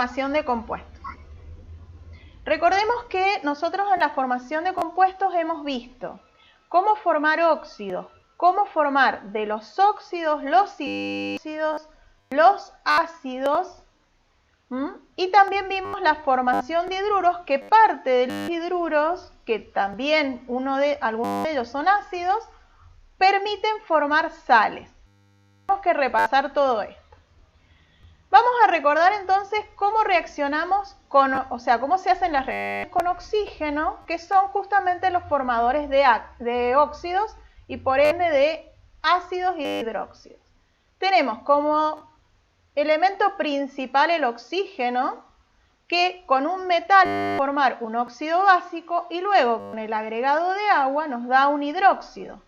formación de compuestos. Recordemos que nosotros en la formación de compuestos hemos visto cómo formar óxidos, cómo formar de los óxidos los hidróxidos, los ácidos, y también vimos la formación de hidruros, que parte de los hidruros, que también algunos de ellos son ácidos, permiten formar sales. Tenemos que repasar todo esto. Vamos a recordar entonces cómo reaccionamos cómo se hacen las reacciones con oxígeno, que son justamente los formadores de óxidos y por ende de ácidos y hidróxidos. Tenemos como elemento principal el oxígeno, que con un metal va a formar un óxido básico y luego con el agregado de agua nos da un hidróxido.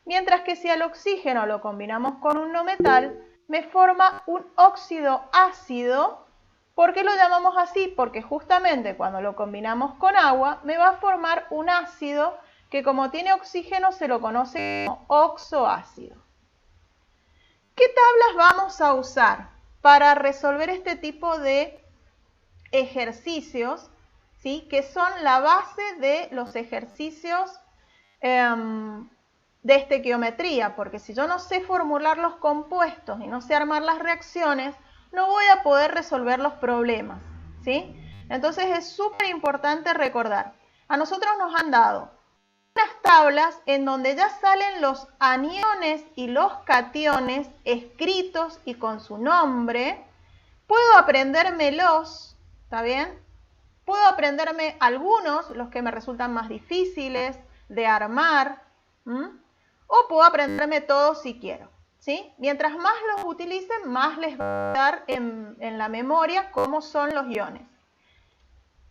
Mientras que si al oxígeno lo combinamos con un no metal, me forma un óxido ácido. ¿Por qué lo llamamos así? Porque justamente cuando lo combinamos con agua me va a formar un ácido que, como tiene oxígeno, se lo conoce como oxoácido. ¿Qué tablas vamos a usar para resolver este tipo de ejercicios, ¿sí? Que son la base de los ejercicios de estequiometría? Porque si yo no sé formular los compuestos y no sé armar las reacciones, no voy a poder resolver los problemas, ¿sí? Entonces es súper importante recordar. A nosotros nos han dado unas tablas en donde ya salen los aniones y los cationes escritos y con su nombre. Puedo aprendérmelos, ¿está bien? Puedo aprenderme algunos, los que me resultan más difíciles de armar, o puedo aprenderme todos si quiero, ¿sí? Mientras más los utilicen, más les va a dar en la memoria cómo son los iones.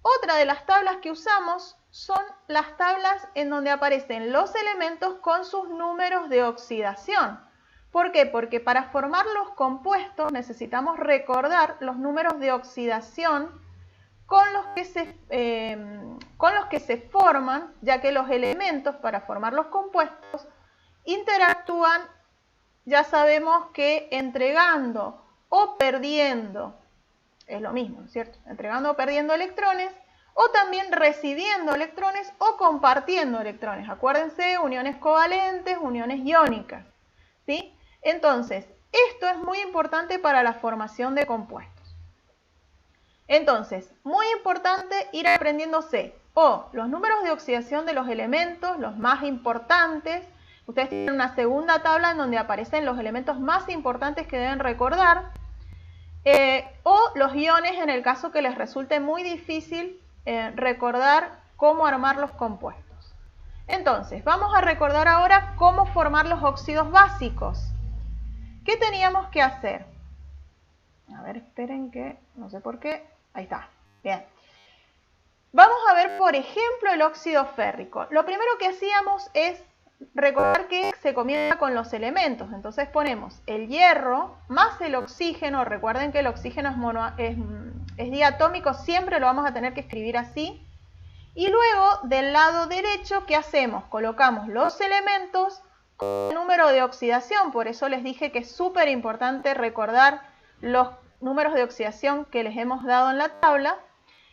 Otra de las tablas que usamos son las tablas en donde aparecen los elementos con sus números de oxidación. ¿Por qué? Porque para formar los compuestos necesitamos recordar los números de oxidación con los que se forman, ya que los elementos para formar los compuestos interactúan, ya sabemos que entregando o perdiendo, es lo mismo, ¿cierto? Entregando o perdiendo electrones, o también recibiendo electrones o compartiendo electrones. Acuérdense, uniones covalentes, uniones iónicas, ¿sí? Entonces, esto es muy importante para la formación de compuestos. Entonces, muy importante ir aprendiéndose los números de oxidación de los elementos, los más importantes. Ustedes tienen una segunda tabla en donde aparecen los elementos más importantes que deben recordar, o los iones en el caso que les resulte muy difícil recordar cómo armar los compuestos. Entonces, vamos a recordar ahora cómo formar los óxidos básicos. ¿Qué teníamos que hacer? A ver, esperen que no sé por qué. Ahí está. Bien. Vamos a ver, por ejemplo, el óxido férrico. Lo primero que hacíamos es recordar que se comienza con los elementos. Entonces ponemos el hierro más el oxígeno. Recuerden que el oxígeno es diatómico, siempre lo vamos a tener que escribir así. Y luego, del lado derecho, ¿qué hacemos? Colocamos los elementos con el número de oxidación. Por eso les dije que es súper importante recordar los números de oxidación que les hemos dado en la tabla.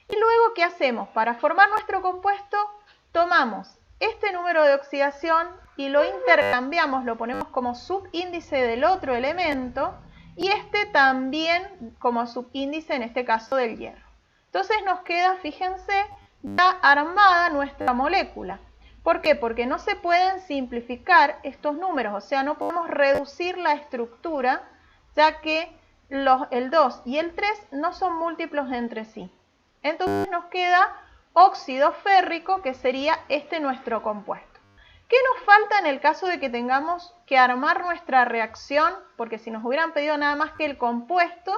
Y luego, ¿qué hacemos? Para formar nuestro compuesto, tomamos este número de oxidación y lo intercambiamos, lo ponemos como subíndice del otro elemento y este también como subíndice, en este caso, del hierro. Entonces nos queda, fíjense, ya armada nuestra molécula. ¿Por qué? Porque no se pueden simplificar estos números, o sea, no podemos reducir la estructura, ya que el 2 y el 3 no son múltiplos entre sí. Entonces nos queda óxido férrico, que sería nuestro compuesto. ¿Qué nos falta en el caso de que tengamos que armar nuestra reacción? Porque si nos hubieran pedido nada más que el compuesto,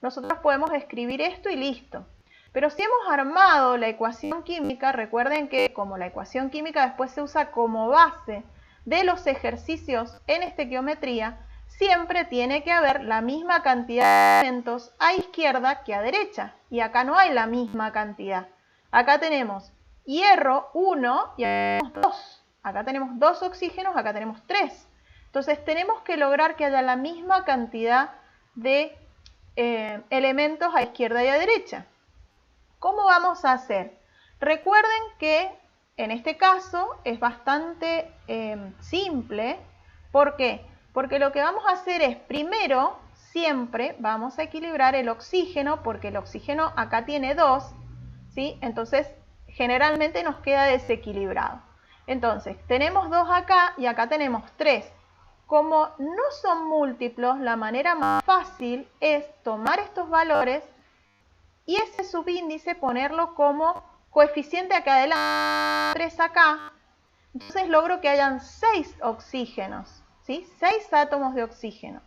nosotros podemos escribir esto y listo. Pero si hemos armado la ecuación química, recuerden que como la ecuación química después se usa como base de los ejercicios en estequiometría, siempre tiene que haber la misma cantidad de elementos a izquierda que a derecha. Y acá no hay la misma cantidad. Acá tenemos hierro 1 y acá tenemos 2. Acá tenemos 2 oxígenos, acá tenemos 3. Entonces tenemos que lograr que haya la misma cantidad de elementos a izquierda y a derecha. ¿Cómo vamos a hacer? Recuerden que en este caso es bastante simple. ¿Por qué? Porque lo que vamos a hacer es, primero, siempre vamos a equilibrar el oxígeno, porque el oxígeno acá tiene 2, ¿sí? Entonces, generalmente nos queda desequilibrado. Entonces, tenemos 2 acá y acá tenemos 3. Como no son múltiplos, la manera más fácil es tomar estos valores y ese subíndice ponerlo como coeficiente acá adelante, 3 acá. Entonces logro que hayan 6 oxígenos, ¿sí? 6 átomos de oxígeno.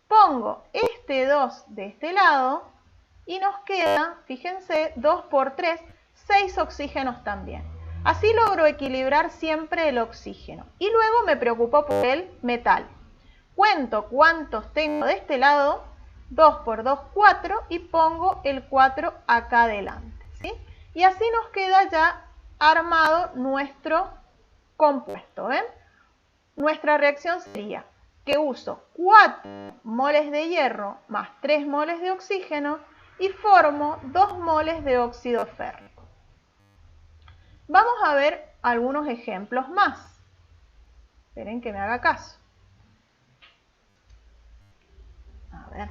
Pongo este 2 de este lado y nos queda, fíjense, 2 por 3, 6 oxígenos también. Así logro equilibrar siempre el oxígeno. Y luego me preocupo por el metal. Cuento cuántos tengo de este lado, 2 por 2, 4, y pongo el 4 acá adelante, ¿sí? Y así nos queda ya armado nuestro compuesto, ¿ven? Nuestra reacción sería que uso 4 moles de hierro más 3 moles de oxígeno y formo 2 moles de óxido férrico. Vamos a ver algunos ejemplos más. Esperen que me haga caso. A ver.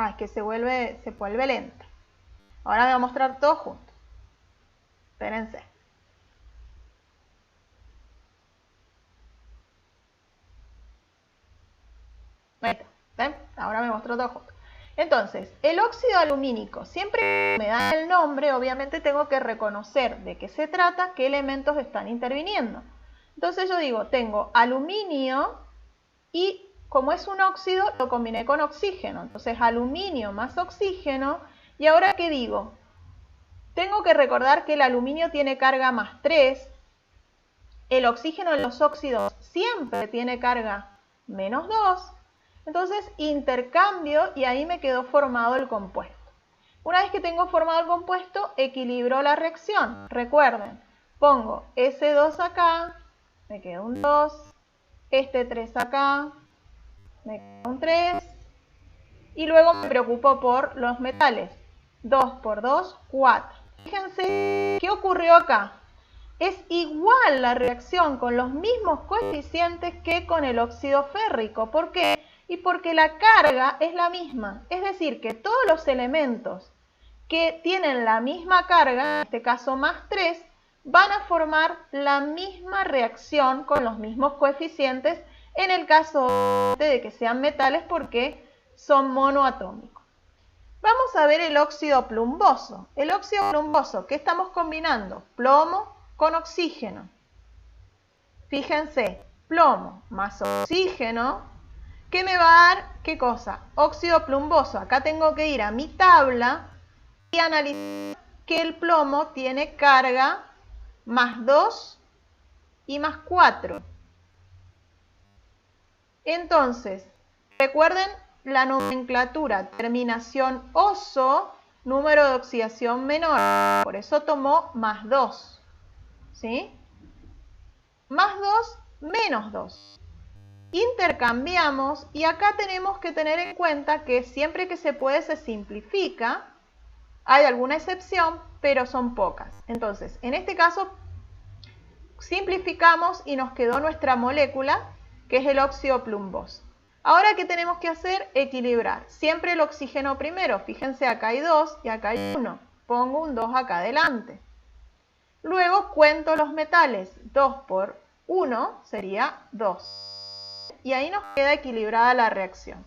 Es que se vuelve lento. Ahora me voy a mostrar todo junto. Espérense. Ahí está. ¿Ven? Ahora me muestro todo junto. Entonces, el óxido alumínico, siempre que me dan el nombre, obviamente tengo que reconocer de qué se trata, qué elementos están interviniendo. Entonces yo digo, tengo aluminio y como es un óxido, lo combiné con oxígeno. Entonces, aluminio más oxígeno. ¿Y ahora qué digo? Tengo que recordar que el aluminio tiene carga más 3. El oxígeno en los óxidos siempre tiene carga menos 2. Entonces intercambio y ahí me quedó formado el compuesto. Una vez que tengo formado el compuesto, equilibro la reacción. Recuerden, pongo ese 2 acá, me queda un 2, este 3 acá, me queda un 3, y luego me preocupo por los metales. 2 por 2, 4. Fíjense qué ocurrió acá. Es igual la reacción con los mismos coeficientes que con el óxido férrico. ¿Por qué? Y porque la carga es la misma. Es decir, que todos los elementos que tienen la misma carga, en este caso más 3, van a formar la misma reacción con los mismos coeficientes en el caso de que sean metales porque son monoatómicos. Vamos a ver el óxido plumboso. El óxido plumboso, ¿qué estamos combinando? Plomo con oxígeno. Fíjense, plomo más oxígeno. ¿Qué me va a dar? ¿Qué cosa? Óxido plumboso. Acá tengo que ir a mi tabla y analizar que el plomo tiene carga más 2 y más 4. Entonces, recuerden la nomenclatura, terminación oso, número de oxidación menor. Por eso tomó más 2. ¿Sí? Más 2, menos 2. Intercambiamos y acá tenemos que tener en cuenta que siempre que se puede se simplifica. Hay alguna excepción, pero son pocas. Entonces, en este caso, simplificamos y nos quedó nuestra molécula, que es el óxido plumboso. Ahora, ¿qué tenemos que hacer? Equilibrar. Siempre el oxígeno primero. Fíjense, acá hay 2 y acá hay 1. Pongo un 2 acá adelante. Luego cuento los metales. 2 por 1 sería 2. Y ahí nos queda equilibrada la reacción.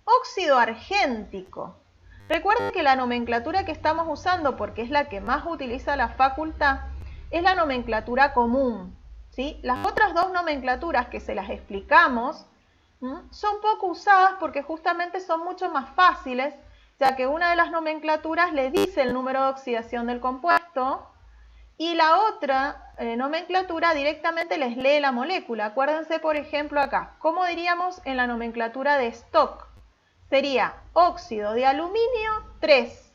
Óxido argéntico. Recuerden que la nomenclatura que estamos usando, porque es la que más utiliza la facultad, es la nomenclatura común, ¿sí? Las otras dos nomenclaturas que se las explicamos son poco usadas porque justamente son mucho más fáciles, ya que una de las nomenclaturas le dice el número de oxidación del compuesto y la otra nomenclatura directamente les lee la molécula. Acuérdense, por ejemplo, acá, ¿cómo diríamos en la nomenclatura de Stock? Sería óxido de aluminio 3,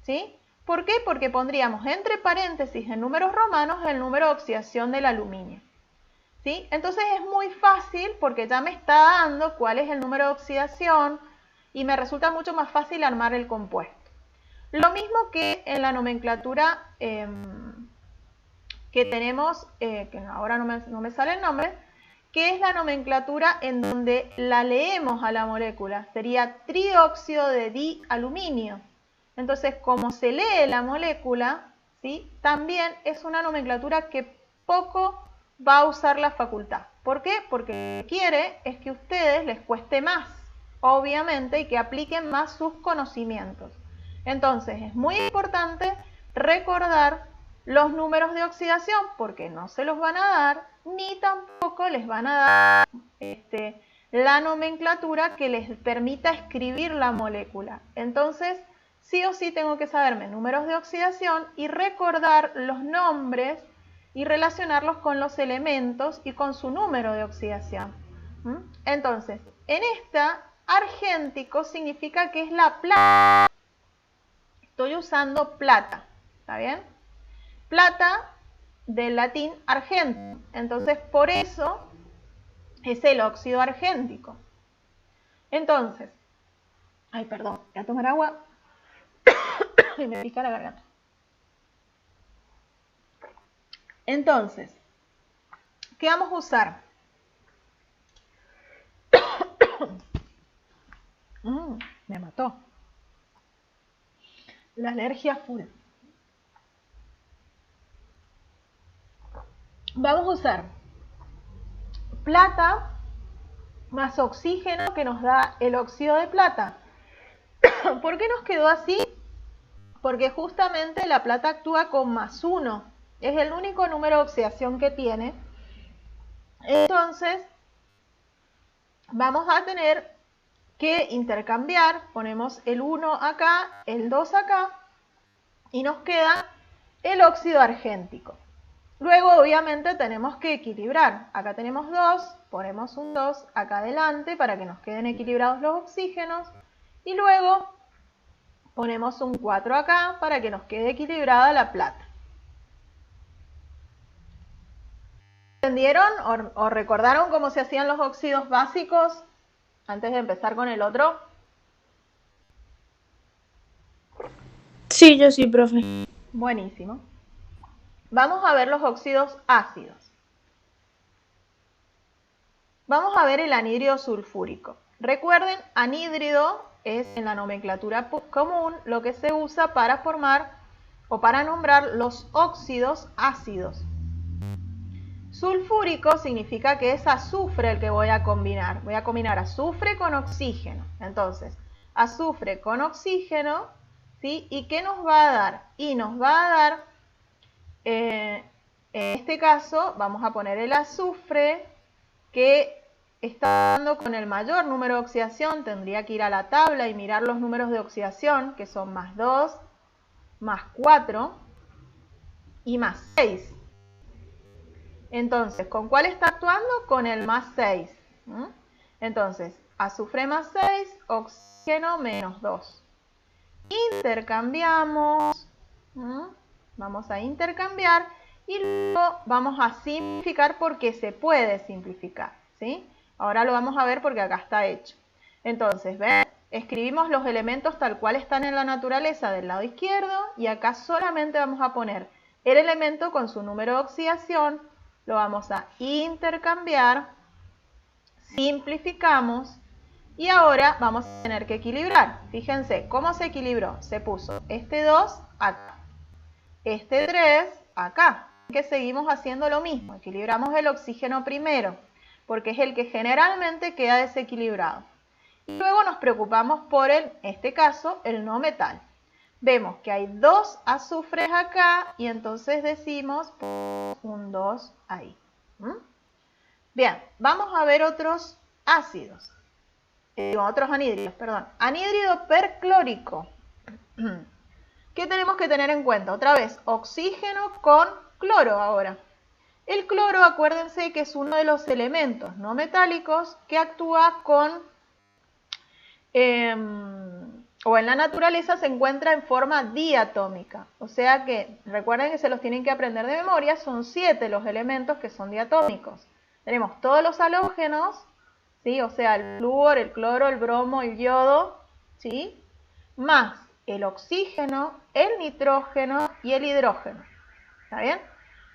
¿sí? ¿Por qué? Porque pondríamos entre paréntesis en números romanos el número de oxidación del aluminio. ¿sí? Entonces es muy fácil porque ya me está dando cuál es el número de oxidación y me resulta mucho más fácil armar el compuesto. Lo mismo que en la nomenclatura que tenemos, que ahora no me sale el nombre, que es la nomenclatura en donde la leemos a la molécula. Sería trióxido de dialuminio. Entonces, como se lee la molécula, ¿sí? También es una nomenclatura que poco va a usar la facultad. ¿Por qué? Porque lo que quiere es que a ustedes les cueste más, obviamente, y que apliquen más sus conocimientos. Entonces, es muy importante recordar los números de oxidación porque no se los van a dar, ni tampoco les van a dar la nomenclatura que les permita escribir la molécula. Entonces, sí o sí tengo que saberme números de oxidación y recordar los nombres y relacionarlos con los elementos y con su número de oxidación. Entonces, en esta, argéntico significa que es la plata. Estoy usando plata, ¿está bien? Plata del latín argento. Entonces, por eso es el óxido argéntico. Entonces, ay, perdón, voy a tomar agua y me pica la garganta. Entonces, ¿qué vamos a usar? Me mató. La alergia full. Vamos a usar plata más oxígeno que nos da el óxido de plata. ¿Por qué nos quedó así? Porque justamente la plata actúa con +1. Es el único número de oxidación que tiene. Entonces, vamos a tener que intercambiar. Ponemos el 1 acá, el 2 acá, y nos queda el óxido argéntico. Luego, obviamente, tenemos que equilibrar. Acá tenemos 2, ponemos un 2 acá adelante para que nos queden equilibrados los oxígenos. Y luego ponemos un 4 acá para que nos quede equilibrada la plata. ¿Entendieron o recordaron cómo se hacían los óxidos básicos antes de empezar con el otro? Sí, yo sí, profe. Buenísimo. Vamos a ver los óxidos ácidos. Vamos a ver el anhídrido sulfúrico. Recuerden, anhídrido es en la nomenclatura común lo que se usa para formar o para nombrar los óxidos ácidos. Sulfúrico significa que es azufre el que voy a combinar. Voy a combinar azufre con oxígeno. Entonces, azufre con oxígeno, ¿sí? ¿Y qué nos va a dar? Y nos va a dar, en este caso, vamos a poner el azufre que está dando con el mayor número de oxidación. Tendría que ir a la tabla y mirar los números de oxidación, que son +2, +4 y +6. Entonces, ¿con cuál está actuando? Con el +6. Entonces, azufre +6, oxígeno -2. Intercambiamos. Vamos a intercambiar y luego vamos a simplificar porque se puede simplificar, ¿sí? Ahora lo vamos a ver porque acá está hecho. Entonces, ¿ven? Escribimos los elementos tal cual están en la naturaleza del lado izquierdo y acá solamente vamos a poner el elemento con su número de oxidación. Lo vamos a intercambiar, simplificamos y ahora vamos a tener que equilibrar. Fíjense, ¿cómo se equilibró? Se puso este 2 acá, este 3 acá. Que seguimos haciendo lo mismo, equilibramos el oxígeno primero, porque es el que generalmente queda desequilibrado. Y luego nos preocupamos por en este caso, el no metal. Vemos que hay 2 azufres acá y entonces decimos un 2 ahí. Bien, vamos a ver otros ácidos, otros anhídridos, perdón. Anhídrido perclórico. ¿Qué tenemos que tener en cuenta? Otra vez, oxígeno con cloro ahora. El cloro, acuérdense que es uno de los elementos no metálicos que actúa con, o en la naturaleza se encuentra en forma diatómica. O sea que, recuerden que se los tienen que aprender de memoria, son 7 los elementos que son diatómicos. Tenemos todos los halógenos, ¿sí? O sea, el flúor, el cloro, el bromo, el yodo, ¿sí? Más el oxígeno, el nitrógeno y el hidrógeno. ¿Está bien?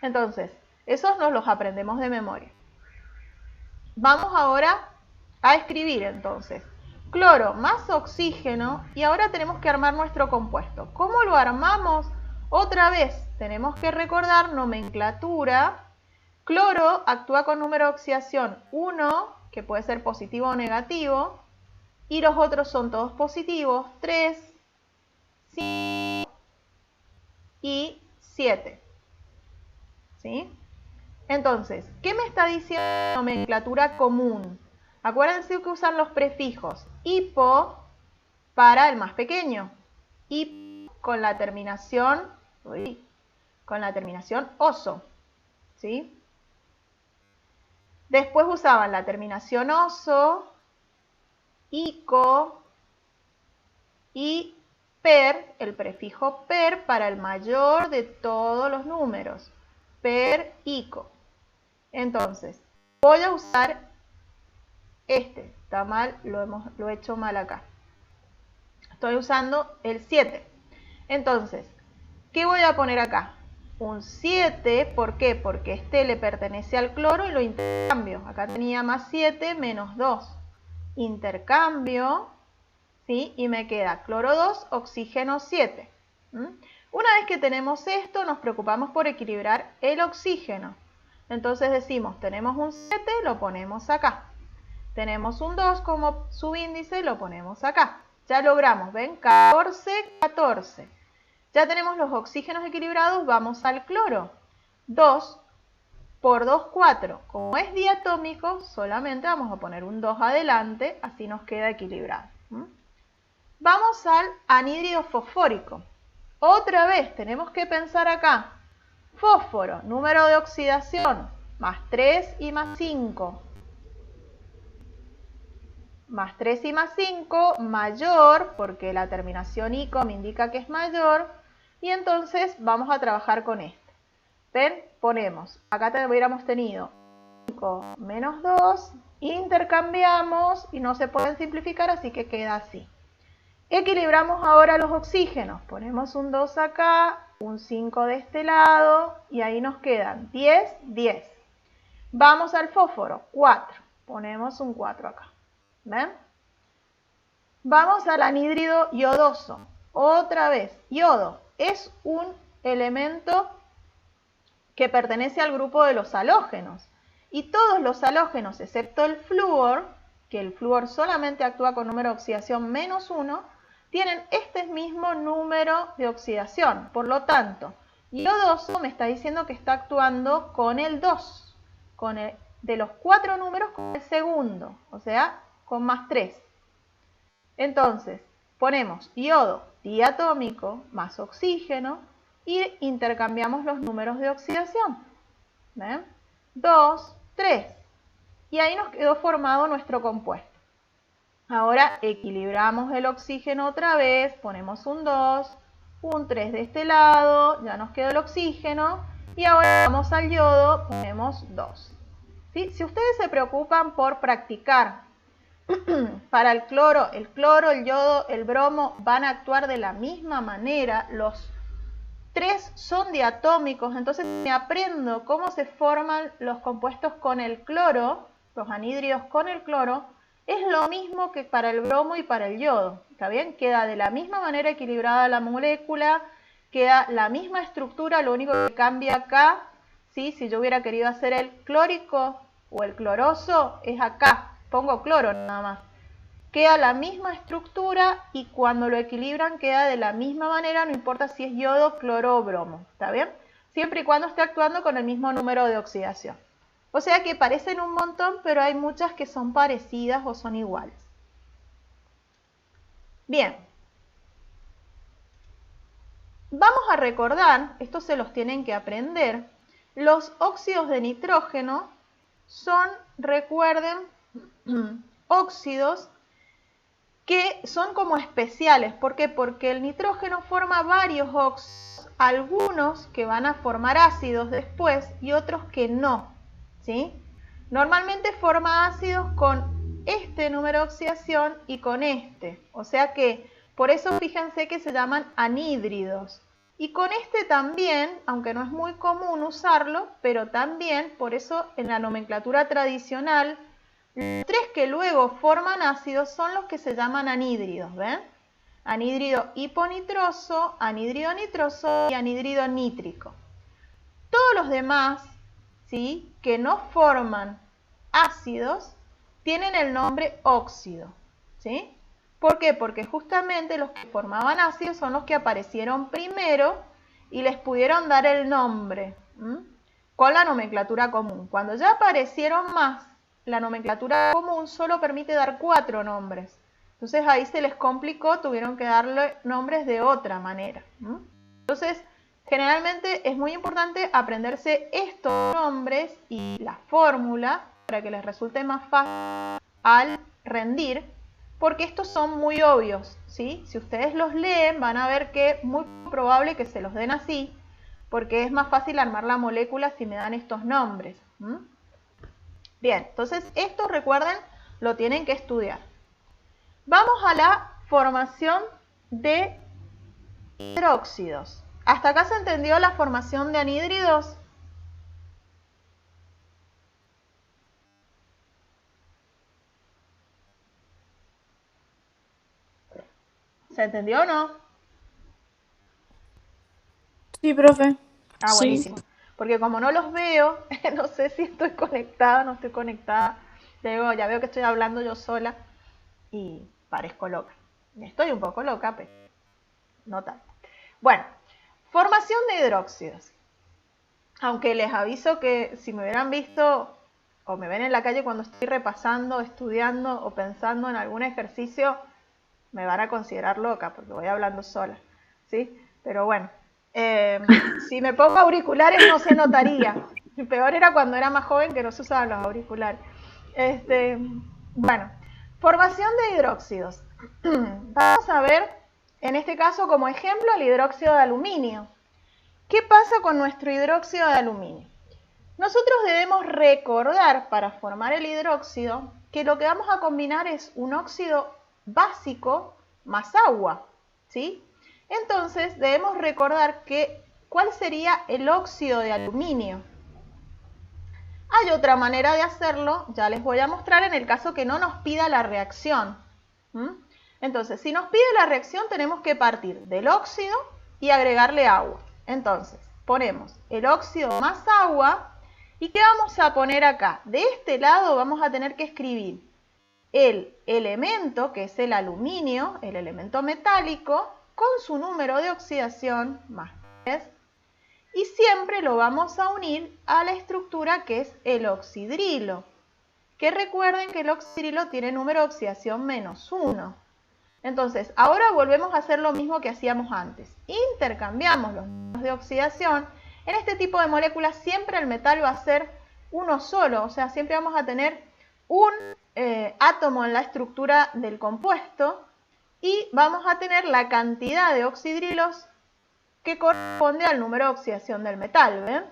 Entonces, esos nos los aprendemos de memoria. Vamos ahora a escribir entonces. Cloro más oxígeno y ahora tenemos que armar nuestro compuesto. ¿Cómo lo armamos? Otra vez tenemos que recordar nomenclatura. Cloro actúa con número de oxidación 1, que puede ser positivo o negativo, y los otros son todos positivos, 3, 5 y 7. ¿Sí? Entonces, ¿qué me está diciendo la nomenclatura común? Acuérdense que usan los prefijos hipo para el más pequeño y con la terminación oso, ¿sí? Después usaban la terminación oso, ico y per, el prefijo per para el mayor de todos los números, per ico. Entonces, voy a usar está mal, lo he hecho mal acá. Estoy usando el 7. Entonces, ¿qué voy a poner acá? Un 7, ¿por qué? Porque este le pertenece al cloro y lo intercambio. Acá tenía más 7 menos 2. Intercambio, ¿sí? Y me queda cloro 2, oxígeno 7. Una vez que tenemos esto, nos preocupamos por equilibrar el oxígeno. Entonces decimos, tenemos un 7, lo ponemos acá. Tenemos un 2 como subíndice, lo ponemos acá. Ya logramos, ¿ven? 14, 14. Ya tenemos los oxígenos equilibrados, vamos al cloro. 2 por 2, 4. Como es diatómico, solamente vamos a poner un 2 adelante, así nos queda equilibrado. Vamos al anhídrido fosfórico. Otra vez, tenemos que pensar acá. Fósforo, número de oxidación, más 3 y más 5. Más 3 y más 5, mayor, porque la terminación ico me indica que es mayor, y entonces vamos a trabajar con este. ¿Ven? Ponemos, acá hubiéramos tenido 5 menos 2, intercambiamos y no se pueden simplificar, así que queda así. Equilibramos ahora los oxígenos, ponemos un 2 acá, un 5 de este lado, y ahí nos quedan 10, 10. Vamos al fósforo, 4, ponemos un 4 acá. ¿Ven? Vamos al anhídrido yodoso. Otra vez, yodo es un elemento que pertenece al grupo de los halógenos. Y todos los halógenos, excepto el flúor, que el flúor solamente actúa con número de oxidación menos 1, tienen este mismo número de oxidación. Por lo tanto, yodoso me está diciendo que está actuando con el 2, de los 4 números con el segundo, o sea, con más 3. Entonces, ponemos yodo diatómico más oxígeno y intercambiamos los números de oxidación. ¿Ven? 2, 3. Y ahí nos quedó formado nuestro compuesto. Ahora equilibramos el oxígeno otra vez, ponemos un 2, un 3 de este lado, ya nos quedó el oxígeno. Y ahora vamos al yodo, ponemos 2. ¿Sí? Si ustedes se preocupan por practicar para el cloro, el yodo, el bromo van a actuar de la misma manera. Los 3 son diatómicos, entonces me aprendo cómo se forman los compuestos con el cloro, los anhídridos con el cloro, es lo mismo que para el bromo y para el yodo. ¿Está bien? Queda de la misma manera equilibrada la molécula, queda la misma estructura, lo único que cambia acá, ¿sí? Si yo hubiera querido hacer el clórico o el cloroso, es acá. Pongo cloro nada más. Queda la misma estructura y cuando lo equilibran queda de la misma manera, no importa si es yodo, cloro o bromo. ¿Está bien? Siempre y cuando esté actuando con el mismo número de oxidación. O sea que parecen un montón, pero hay muchas que son parecidas o son iguales. Bien. Vamos a recordar, estos se los tienen que aprender, los óxidos de nitrógeno son, recuerden, óxidos que son como especiales. ¿Por qué? Porque el nitrógeno forma varios óxidos, algunos que van a formar ácidos después y otros que no, ¿sí? Normalmente forma ácidos con este número de oxidación y con este. O sea que, por eso fíjense que se llaman anhídridos. Y con este también, aunque no es muy común usarlo, pero también, por eso en la nomenclatura tradicional, los tres que luego forman ácidos son los que se llaman anhídridos, ¿ven? Anhídrido hiponitroso, anhídrido nitroso y anhídrido nítrico. Todos los demás, ¿sí?, que no forman ácidos tienen el nombre óxido, ¿sí? ¿Por qué? Porque justamente los que formaban ácidos son los que aparecieron primero y les pudieron dar el nombre con la nomenclatura común. Cuando ya aparecieron más, la nomenclatura común solo permite dar 4 nombres. Entonces ahí se les complicó, tuvieron que darle nombres de otra manera. Entonces, generalmente es muy importante aprenderse estos nombres y la fórmula para que les resulte más fácil al rendir, porque estos son muy obvios, ¿sí? Si ustedes los leen van a ver que es muy probable que se los den así, porque es más fácil armar la molécula si me dan estos nombres. Bien, entonces esto, recuerden, lo tienen que estudiar. Vamos a la formación de hidróxidos. ¿Hasta acá se entendió la formación de anhídridos? ¿Se entendió o no? Sí, profe. Ah, buenísimo. Sí. Porque como no los veo, no sé si estoy conectada o no estoy conectada. Ya veo que estoy hablando yo sola y parezco loca. Estoy un poco loca, pero no tanto. Bueno, formación de hidróxidos. Aunque les aviso que si me hubieran visto o me ven en la calle cuando estoy repasando, estudiando o pensando en algún ejercicio, me van a considerar loca porque voy hablando sola, ¿sí? Pero bueno, si me pongo auriculares no se notaría. Peor era cuando era más joven que no se usaban los auriculares. Bueno, formación de hidróxidos. Vamos a ver, en este caso como ejemplo, el hidróxido de aluminio. ¿Qué pasa con nuestro hidróxido de aluminio? Nosotros debemos recordar para formar el hidróxido que lo que vamos a combinar es un óxido básico más agua, ¿sí? Entonces debemos recordar ¿cuál sería el óxido de aluminio? Hay otra manera de hacerlo, ya les voy a mostrar en el caso que no nos pida la reacción. Entonces, si nos pide la reacción tenemos que partir del óxido y agregarle agua. Entonces, ponemos el óxido más agua. ¿Y qué vamos a poner acá? De este lado vamos a tener que escribir el elemento, que es el aluminio, el elemento metálico, con su número de oxidación, más 3, y siempre lo vamos a unir a la estructura que es el oxidrilo, que recuerden que el oxidrilo tiene número de oxidación -1. Entonces, ahora volvemos a hacer lo mismo que hacíamos antes. Intercambiamos los números de oxidación. En este tipo de moléculas siempre el metal va a ser uno solo, o sea, siempre vamos a tener un átomo en la estructura del compuesto y vamos a tener la cantidad de oxidrilos que corresponde al número de oxidación del metal, ¿ven?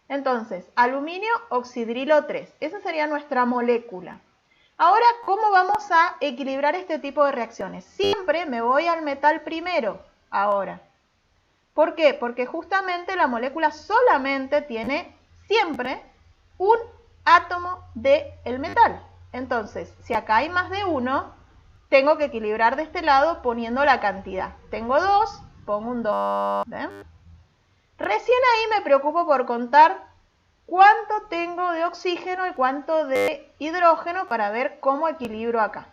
Entonces, aluminio, oxidrilo 3. Esa sería nuestra molécula. Ahora, ¿cómo vamos a equilibrar este tipo de reacciones? Siempre me voy al metal primero, ahora. ¿Por qué? Porque justamente la molécula solamente tiene siempre un átomo del metal. Entonces, si acá hay más de uno, tengo que equilibrar de este lado poniendo la cantidad. Tengo 2, pongo un 2. ¿Ven? Recién ahí me preocupo por contar cuánto tengo de oxígeno y cuánto de hidrógeno para ver cómo equilibro acá.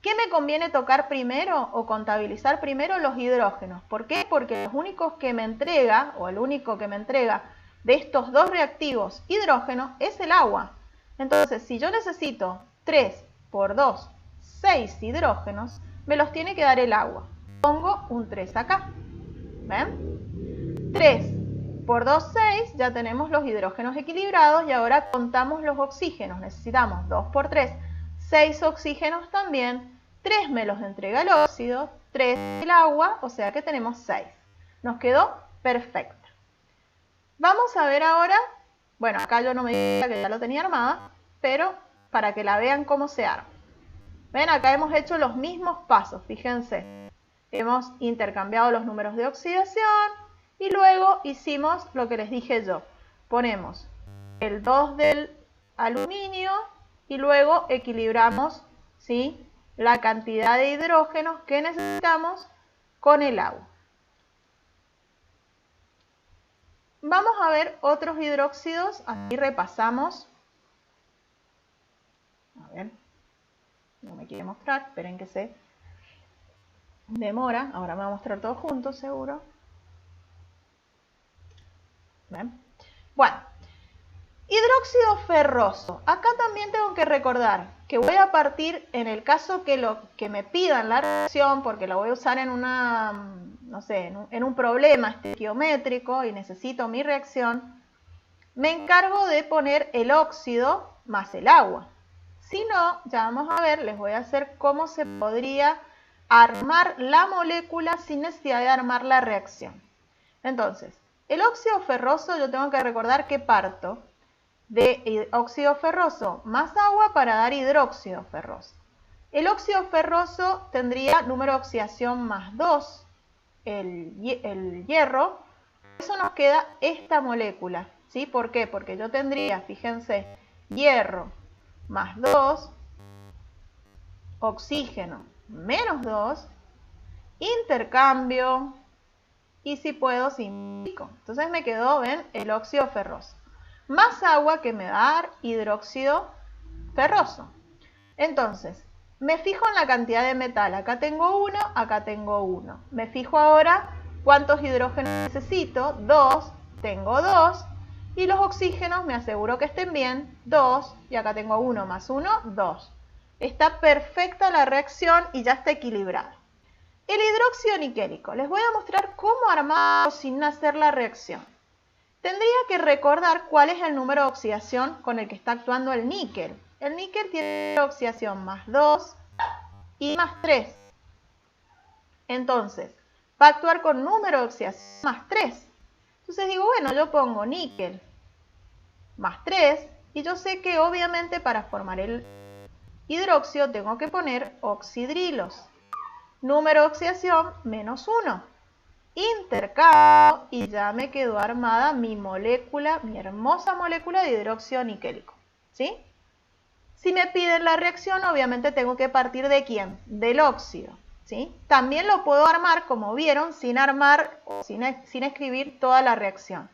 ¿Qué me conviene tocar primero o contabilizar primero? Los hidrógenos. ¿Por qué? Porque los únicos que me entrega, o el único que me entrega de estos dos reactivos hidrógenos es el agua. Entonces, si yo necesito 3 por 2, 6 hidrógenos, me los tiene que dar el agua. Pongo un 3 acá. ¿Ven? 3 por 2, 6, ya tenemos los hidrógenos equilibrados y ahora contamos los oxígenos. Necesitamos 2 por 3, 6 oxígenos también, 3 me los entrega el óxido, 3 el agua, o sea que tenemos 6. Nos quedó perfecta. Vamos a ver ahora Bueno, acá yo no me di cuenta que ya lo tenía armada, pero para que la vean cómo se arma. Ven, acá hemos hecho los mismos pasos, fíjense. Hemos intercambiado los números de oxidación y luego hicimos lo que les dije yo. Ponemos el 2 del aluminio y luego equilibramos, ¿sí?, la cantidad de hidrógenos que necesitamos con el agua. Vamos a ver otros hidróxidos, aquí repasamos. A ver, no me quiere mostrar, esperen que se demora. Ahora me va a mostrar todo junto, seguro. ¿Ven? Bueno, hidróxido ferroso. Acá también tengo que recordar que voy a partir, en el caso que me pidan la reacción, porque la voy a usar en una, no sé, en un problema estequiométrico y necesito mi reacción, me encargo de poner el óxido más el agua. Si no, ya vamos a ver, les voy a hacer cómo se podría armar la molécula sin necesidad de armar la reacción. Entonces, el óxido ferroso yo tengo que recordar que parto de óxido ferroso más agua para dar hidróxido ferroso. El óxido ferroso tendría número de oxidación más 2, el hierro. Por eso nos queda esta molécula, ¿sí? ¿Por qué? Porque yo tendría, fíjense, hierro más 2, oxígeno menos 2, intercambio y si puedo simplifico. Entonces me quedó, ven, el óxido ferroso. Más agua que me va a dar hidróxido ferroso. Entonces, me fijo en la cantidad de metal. Acá tengo 1, acá tengo 1. Me fijo ahora cuántos hidrógenos necesito. 2, tengo 2. Y los oxígenos me aseguro que estén bien. 2, y acá tengo 1 más 1, 2. Está perfecta la reacción y ya está equilibrada. El hidróxido niquélico. Les voy a mostrar cómo armarlo sin hacer la reacción. Tendría que recordar cuál es el número de oxidación con el que está actuando el níquel. El níquel tiene oxidación más 2 y más 3. Entonces, va a actuar con número de oxidación más 3. Entonces digo, bueno, yo pongo níquel más 3 y yo sé que obviamente para formar el hidróxido tengo que poner oxidrilos. Número de oxidación menos 1. Intercambio y ya me quedó armada mi molécula, mi hermosa molécula de hidróxido niquélico, ¿sí? Si me piden la reacción, obviamente tengo que partir ¿de quién? Del óxido, ¿sí? También lo puedo armar, como vieron, sin armar, sin escribir toda la reacción.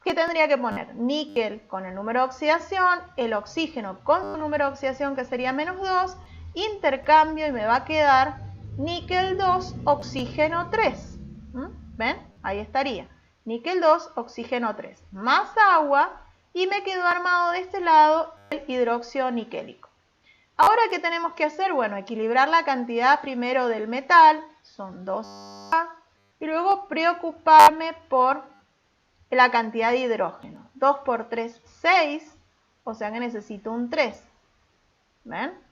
¿Qué tendría que poner? Níquel con el número de oxidación, el oxígeno con su número de oxidación que sería menos 2, intercambio y me va a quedar níquel 2, oxígeno 3. ¿Ven? Ahí estaría. Níquel 2, oxígeno 3. Más agua y me quedó armado de este lado el hidróxido niquélico. Ahora, ¿qué tenemos que hacer? Bueno, equilibrar la cantidad primero del metal, son 2A, y luego preocuparme por la cantidad de hidrógeno. 2 por 3, 6, o sea que necesito un 3. ¿Ven?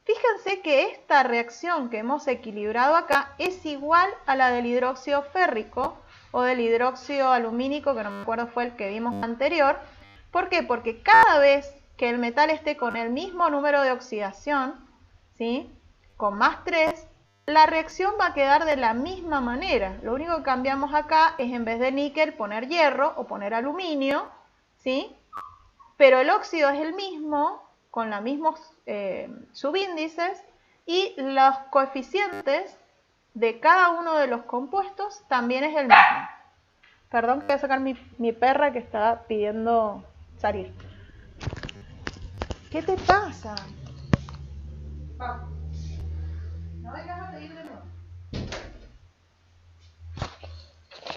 Fíjense que esta reacción que hemos equilibrado acá es igual a la del hidróxido férrico o del hidróxido alumínico, que no me acuerdo fue el que vimos anterior. ¿Por qué? Porque cada vez que el metal esté con el mismo número de oxidación, ¿sí?, con más 3, la reacción va a quedar de la misma manera. Lo único que cambiamos acá es en vez de níquel poner hierro o poner aluminio, ¿sí? Pero el óxido es el mismo, con los mismos subíndices y los coeficientes de cada uno de los compuestos también es el mismo. Perdón que voy a sacar mi perra que está pidiendo salir. ¿Qué te pasa? Vamos. No vengas a pedir de nuevo.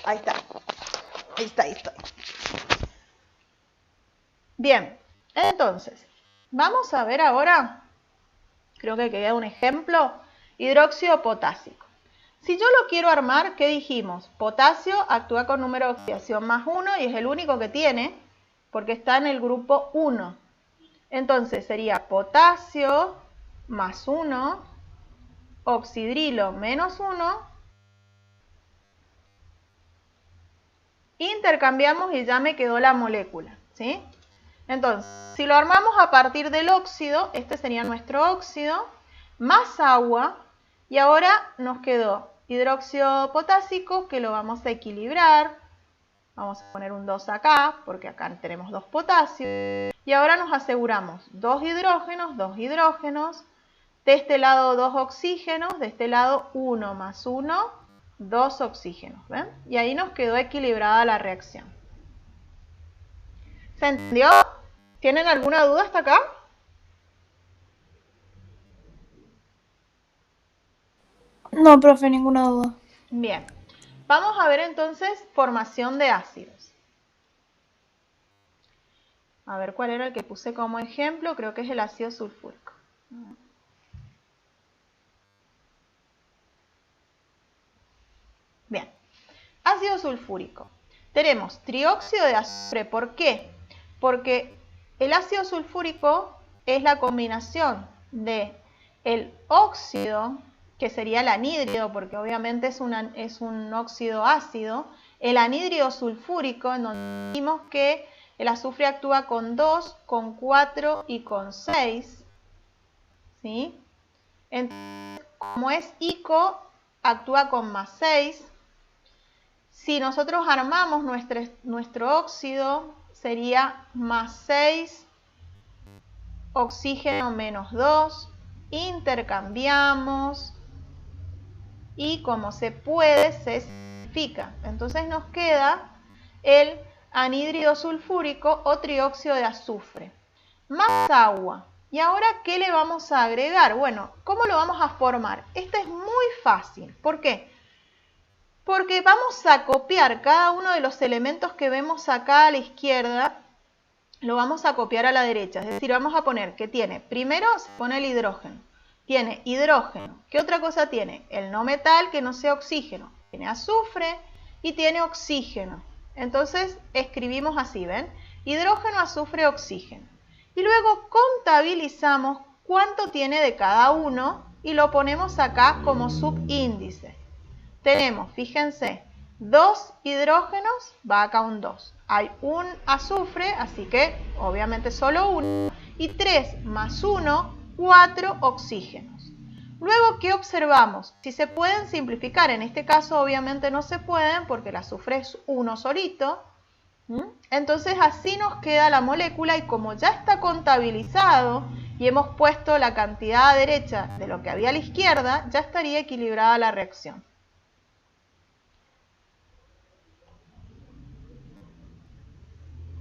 Ahí está. Ahí estoy. Bien, entonces, vamos a ver ahora, creo que queda un ejemplo, hidróxido potásico. Si yo lo quiero armar, ¿qué dijimos? Potasio actúa con número de oxidación más 1 y es el único que tiene, porque está en el grupo 1. Entonces sería potasio más 1, oxidrilo menos 1, intercambiamos y ya me quedó la molécula. ¿sí? Entonces, si lo armamos a partir del óxido, este sería nuestro óxido, más agua, y ahora nos quedó hidróxido potásico que lo vamos a equilibrar. Vamos a poner un 2 acá, porque acá tenemos 2 potasios. Y ahora nos aseguramos 2 hidrógenos, 2 hidrógenos. De este lado 2 oxígenos, de este lado 1 más 1, 2 oxígenos. ¿Ven? Y ahí nos quedó equilibrada la reacción. ¿Se entendió? ¿Tienen alguna duda hasta acá? No, profe, ninguna duda. Bien. Vamos a ver entonces formación de ácidos. A ver cuál era el que puse como ejemplo. Creo que es el ácido sulfúrico. Bien. Ácido sulfúrico. Tenemos trióxido de azufre. ¿Por qué? Porque el ácido sulfúrico es la combinación de el óxido, que sería el anhídrido, porque obviamente es un óxido ácido, el anhídrido sulfúrico, en donde vimos que el azufre actúa con 2, con 4 y con 6, ¿sí? Entonces, como es ICO, actúa con más 6. Si nosotros armamos nuestro óxido, sería más 6, oxígeno menos 2, intercambiamos y como se puede, se simplifica. Entonces nos queda el anhídrido sulfúrico o trióxido de azufre, más agua. ¿Y ahora qué le vamos a agregar? Bueno, ¿cómo lo vamos a formar? Esto es muy fácil. ¿Por qué? Porque vamos a copiar cada uno de los elementos que vemos acá a la izquierda, lo vamos a copiar a la derecha. Es decir, vamos a poner que tiene, primero se pone el hidrógeno. Tiene hidrógeno. ¿Qué otra cosa tiene? El no metal que no sea oxígeno. Tiene azufre y tiene oxígeno. Entonces escribimos así, ¿ven? Hidrógeno, azufre, oxígeno. Y luego contabilizamos cuánto tiene de cada uno y lo ponemos acá como subíndice. Tenemos, fíjense, 2 hidrógenos, va acá un 2. Hay un azufre, así que obviamente solo uno. Y 3 más 1, 4 oxígenos. Luego, ¿qué observamos? Si se pueden simplificar, en este caso obviamente no se pueden porque el azufre es uno solito. Entonces así nos queda la molécula y como ya está contabilizado y hemos puesto la cantidad a derecha de lo que había a la izquierda, ya estaría equilibrada la reacción.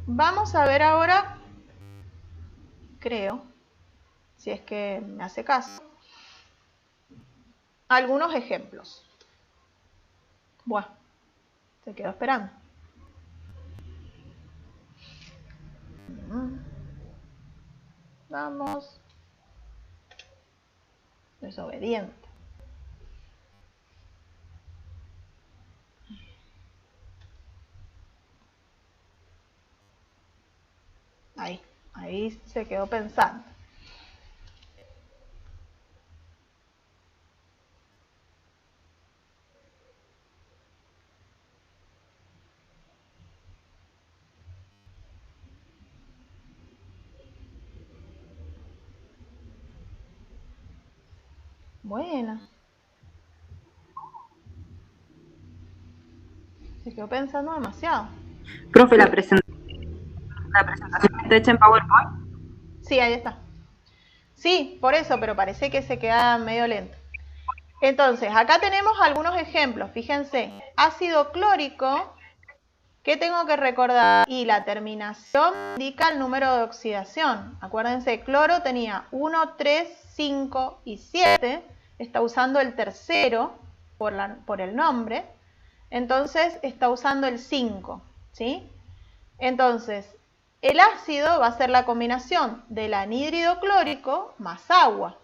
Vamos a ver ahora, creo, si es que me hace caso, algunos ejemplos. Bueno, se quedó esperando. Vamos. Desobediente. Ahí se quedó pensando. Bueno. Se quedó pensando demasiado. Profe, la presentación está hecha en PowerPoint. Sí, ahí está. Sí, por eso, pero parece que se queda medio lento. Entonces, acá tenemos algunos ejemplos. Fíjense, ácido clórico, ¿qué tengo que recordar? Y la terminación indica el número de oxidación. Acuérdense, cloro tenía 1, 3, 5 y 7. Está usando el tercero por el nombre. Entonces, está usando el 5, ¿sí? Entonces, el ácido va a ser la combinación del anhídrido clórico más agua.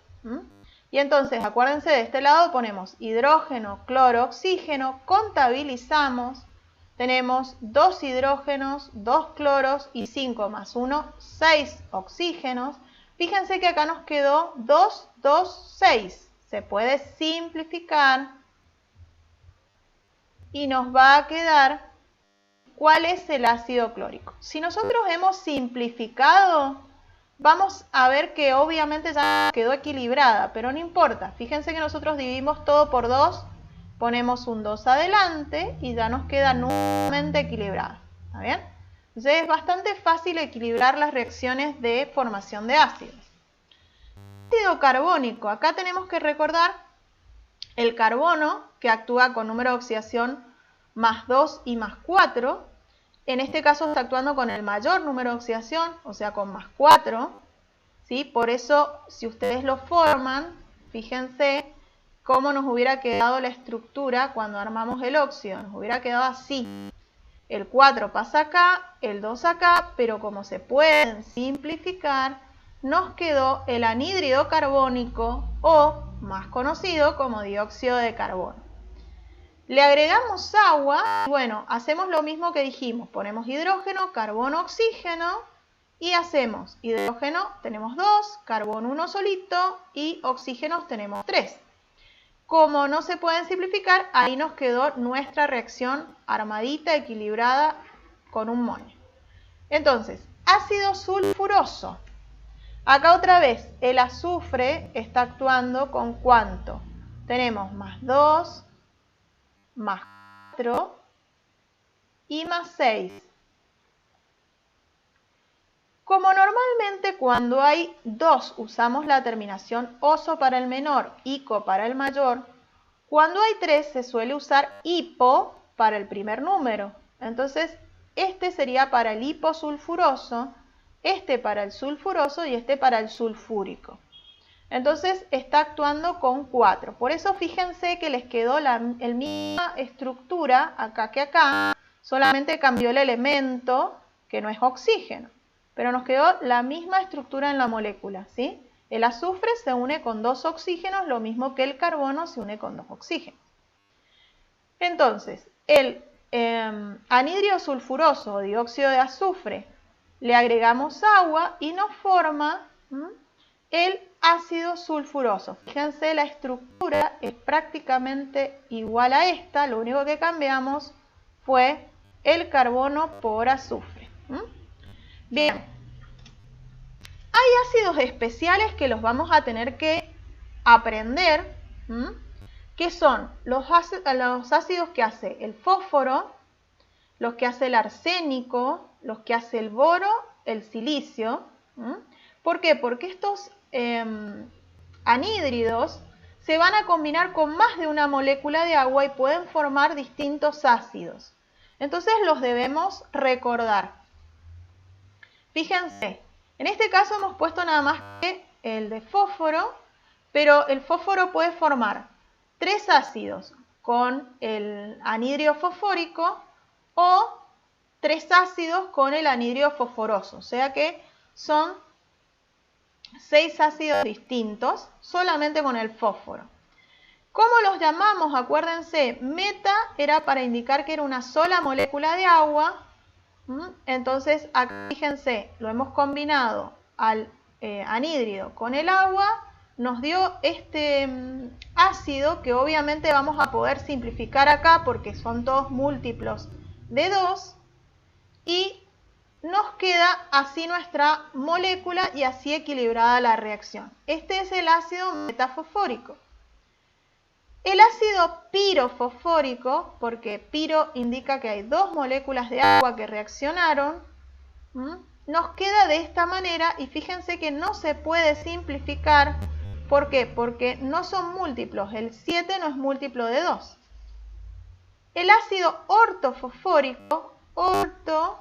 Y entonces, acuérdense, de este lado ponemos hidrógeno, cloro, oxígeno, contabilizamos. Tenemos 2 hidrógenos, 2 cloros y 5 más 1, 6 oxígenos. Fíjense que acá nos quedó 2, 2, 6. Se puede simplificar y nos va a quedar ¿cuál es el ácido clórico? Si nosotros hemos simplificado, vamos a ver que obviamente ya quedó equilibrada, pero no importa. Fíjense que nosotros dividimos todo por 2, ponemos un 2 adelante y ya nos queda nuevamente equilibrada. ¿Está bien? Entonces es bastante fácil equilibrar las reacciones de formación de ácidos. Ácido carbónico. Acá tenemos que recordar el carbono, que actúa con número de oxidación más 2 y más 4. En este caso está actuando con el mayor número de oxidación, o sea, con más 4. ¿Sí? Por eso, si ustedes lo forman, fíjense cómo nos hubiera quedado la estructura cuando armamos el óxido. Nos hubiera quedado así. El 4 pasa acá, el 2 acá, pero como se pueden simplificar, nos quedó el anhídrido carbónico, o más conocido como dióxido de carbono. Le agregamos agua y bueno, hacemos lo mismo que dijimos. Ponemos hidrógeno, carbono, oxígeno y hacemos hidrógeno, tenemos 2, carbono 1 solito y oxígenos tenemos 3. Como no se pueden simplificar, ahí nos quedó nuestra reacción armadita, equilibrada con un moño. Entonces, ácido sulfuroso. Acá otra vez, el azufre está actuando con ¿cuánto? Tenemos más 2, más 4 y más 6. Como normalmente cuando hay 2 usamos la terminación oso para el menor, ico para el mayor, cuando hay 3 se suele usar hipo para el primer número. Entonces, este sería para el hiposulfuroso, este para el sulfuroso y este para el sulfúrico. Entonces está actuando con 4. Por eso fíjense que les quedó la misma estructura acá que acá, solamente cambió el elemento que no es oxígeno. Pero nos quedó la misma estructura en la molécula, ¿sí? El azufre se une con 2 oxígenos, lo mismo que el carbono se une con 2 oxígenos. Entonces, el anhídrido sulfuroso o dióxido de azufre, le agregamos agua y nos forma el ácido sulfuroso. Fíjense, la estructura es prácticamente igual a esta, lo único que cambiamos fue el carbono por azufre. Bien, hay ácidos especiales que los vamos a tener que aprender, que son los ácidos que hace el fósforo, los que hace el arsénico, los que hace el boro, el silicio. ¿Por qué? Porque estos anhídridos se van a combinar con más de una molécula de agua y pueden formar distintos ácidos. Entonces los debemos recordar. Fíjense, en este caso hemos puesto nada más que el de fósforo, pero el fósforo puede formar 3 ácidos con el anhídrido fosfórico o 3 ácidos con el anhídrido fosforoso, o sea que son 6 ácidos distintos solamente con el fósforo. ¿Cómo los llamamos? Acuérdense, meta era para indicar que era una sola molécula de agua. Entonces, acá fíjense, lo hemos combinado al anhídrido con el agua, nos dio este ácido que obviamente vamos a poder simplificar acá porque son todos múltiplos de 2 y nos queda así nuestra molécula y así equilibrada la reacción. Este es el ácido metafosfórico. El ácido pirofosfórico, porque piro indica que hay 2 moléculas de agua que reaccionaron, nos queda de esta manera y fíjense que no se puede simplificar. ¿Por qué? Porque no son múltiplos, el 7 no es múltiplo de 2. El ácido ortofosfórico, orto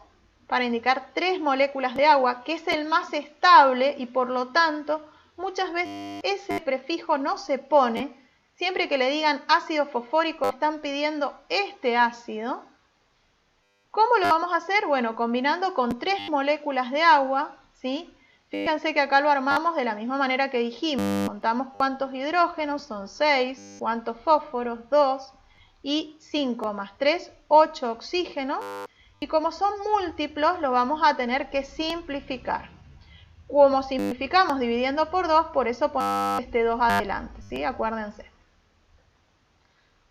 para indicar 3 moléculas de agua, que es el más estable y por lo tanto muchas veces ese prefijo no se pone. Siempre que le digan ácido fosfórico están pidiendo este ácido. ¿Cómo lo vamos a hacer? Bueno, combinando con 3 moléculas de agua, ¿sí? Fíjense que acá lo armamos de la misma manera que dijimos. Contamos cuántos hidrógenos, son 6, cuántos fósforos, 2, y 5 más 3, 8 oxígenos. Y como son múltiplos, lo vamos a tener que simplificar. Como simplificamos dividiendo por 2, por eso ponemos este 2 adelante, ¿sí? Acuérdense.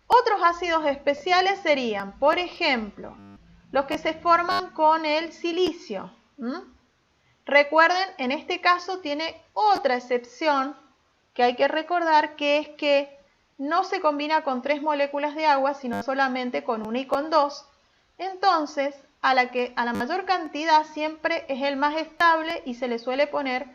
Otros ácidos especiales serían, por ejemplo, los que se forman con el silicio. Recuerden, en este caso tiene otra excepción que hay que recordar, que es que no se combina con 3 moléculas de agua, sino solamente con 1 y con 2. Entonces, a la mayor cantidad siempre es el más estable y se le suele poner,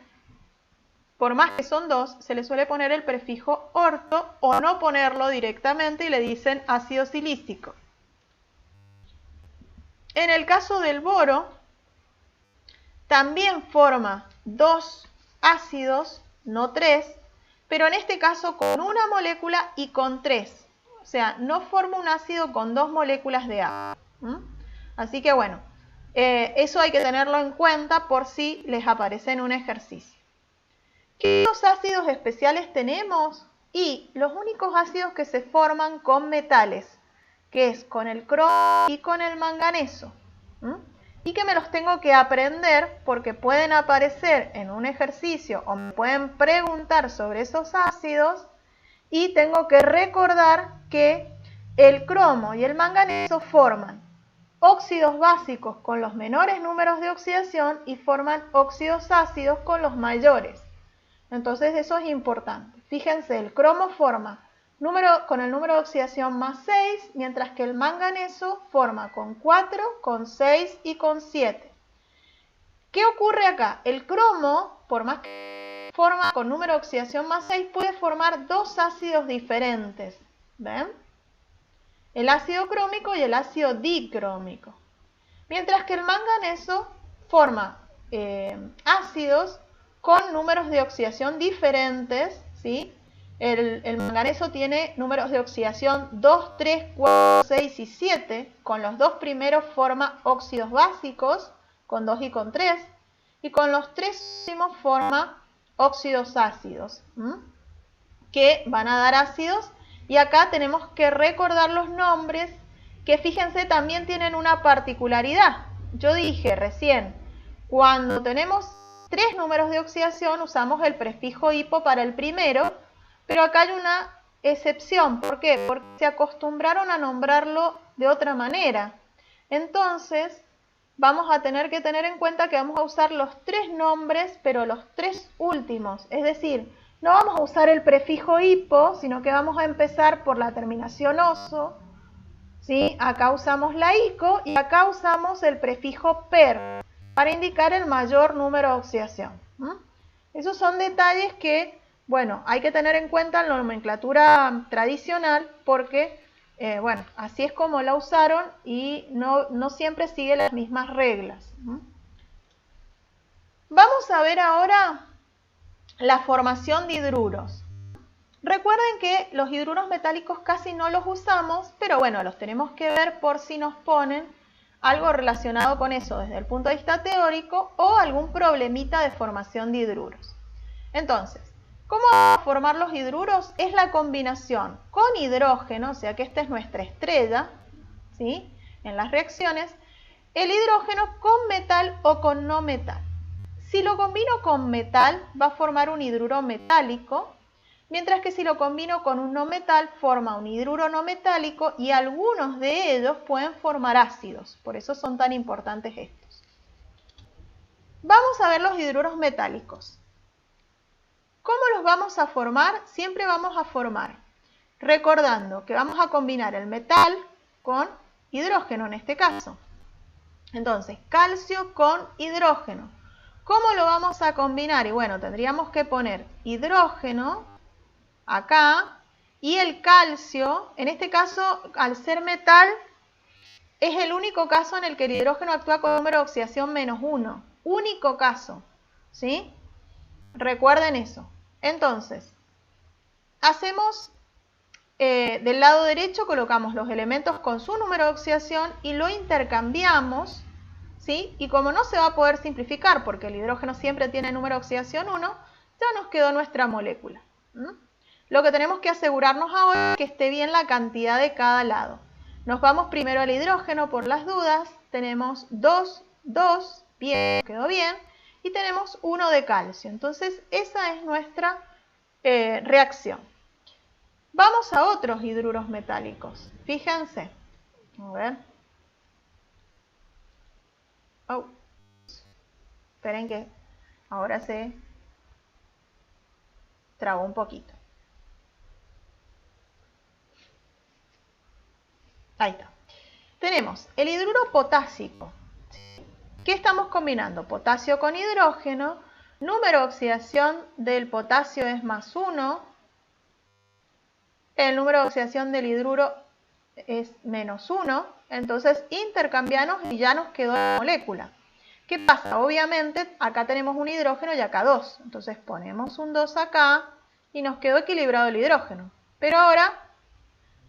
por más que son 2, se le suele poner el prefijo orto o no ponerlo directamente y le dicen ácido silícico. En el caso del boro, también forma 2 ácidos, no 3, pero en este caso con 1 molécula y con 3. O sea, no forma un ácido con 2 moléculas de agua. Así que bueno, eso hay que tenerlo en cuenta por si les aparece en un ejercicio. ¿Qué otros ácidos especiales tenemos? Y los únicos ácidos que se forman con metales, que es con el cromo y con el manganeso. Y que me los tengo que aprender porque pueden aparecer en un ejercicio o me pueden preguntar sobre esos ácidos y tengo que recordar que el cromo y el manganeso forman óxidos básicos con los menores números de oxidación y forman óxidos ácidos con los mayores. Entonces eso es importante. Fíjense, el cromo forma con el número de oxidación más 6, mientras que el manganeso forma con 4, con 6 y con 7. ¿Qué ocurre acá? El cromo, por más que forma con número de oxidación más 6, puede formar 2 ácidos diferentes. ¿Ven? El ácido crómico y el ácido dicrómico. Mientras que el manganeso forma ácidos con números de oxidación diferentes, ¿sí? El manganeso tiene números de oxidación 2, 3, 4, 6 y 7. Con los 2 primeros forma óxidos básicos, con 2 y con 3. Y con los 3 últimos forma óxidos ácidos, que van a dar ácidos. Y acá tenemos que recordar los nombres, que fíjense también tienen una particularidad. Yo dije recién, cuando tenemos 3 números de oxidación usamos el prefijo hipo para el primero, pero acá hay una excepción. ¿Por qué? Porque se acostumbraron a nombrarlo de otra manera. Entonces, vamos a tener que tener en cuenta que vamos a usar los 3 nombres, pero los 3 últimos. Es decir, no vamos a usar el prefijo hipo, sino que vamos a empezar por la terminación oso. ¿Sí? Acá usamos la ico y acá usamos el prefijo per para indicar el mayor número de oxidación. Esos son detalles que, bueno, hay que tener en cuenta en la nomenclatura tradicional porque, bueno, así es como la usaron y no siempre sigue las mismas reglas. Vamos a ver ahora la formación de hidruros. Recuerden que los hidruros metálicos casi no los usamos, pero bueno, los tenemos que ver por si nos ponen algo relacionado con eso desde el punto de vista teórico o algún problemita de formación de hidruros. Entonces, ¿cómo vamos a formar los hidruros? Es la combinación con hidrógeno, o sea que esta es nuestra estrella, ¿sí? En las reacciones, el hidrógeno con metal o con no metal. Si lo combino con metal, va a formar un hidruro metálico, mientras que si lo combino con un no metal, forma un hidruro no metálico y algunos de ellos pueden formar ácidos. Por eso son tan importantes estos. Vamos a ver los hidruros metálicos. ¿Cómo los vamos a formar? Siempre vamos a formar, recordando que vamos a combinar el metal con hidrógeno en este caso. Entonces, calcio con hidrógeno. ¿Cómo lo vamos a combinar? Y bueno, tendríamos que poner hidrógeno acá y el calcio, en este caso, al ser metal, es el único caso en el que el hidrógeno actúa con número de oxidación -1. Único caso, ¿sí? Recuerden eso. Entonces, hacemos del lado derecho, colocamos los elementos con su número de oxidación y lo intercambiamos, ¿sí? Y como no se va a poder simplificar porque el hidrógeno siempre tiene número de oxidación 1, ya nos quedó nuestra molécula. Lo que tenemos que asegurarnos ahora es que esté bien la cantidad de cada lado. Nos vamos primero al hidrógeno por las dudas. Tenemos 2, bien, quedó bien. Y tenemos 1 de calcio. Entonces, esa es nuestra reacción. Vamos a otros hidruros metálicos. Fíjense. A ver. Oh, esperen que ahora se trabó un poquito. Ahí está. Tenemos el hidruro potásico. ¿Qué estamos combinando? Potasio con hidrógeno. Número de oxidación del potasio es +1. El número de oxidación del hidruro es -1. Entonces intercambiamos y ya nos quedó la molécula. ¿Qué pasa? Obviamente acá tenemos un hidrógeno y acá 2. Entonces ponemos un 2 acá y nos quedó equilibrado el hidrógeno. Pero ahora,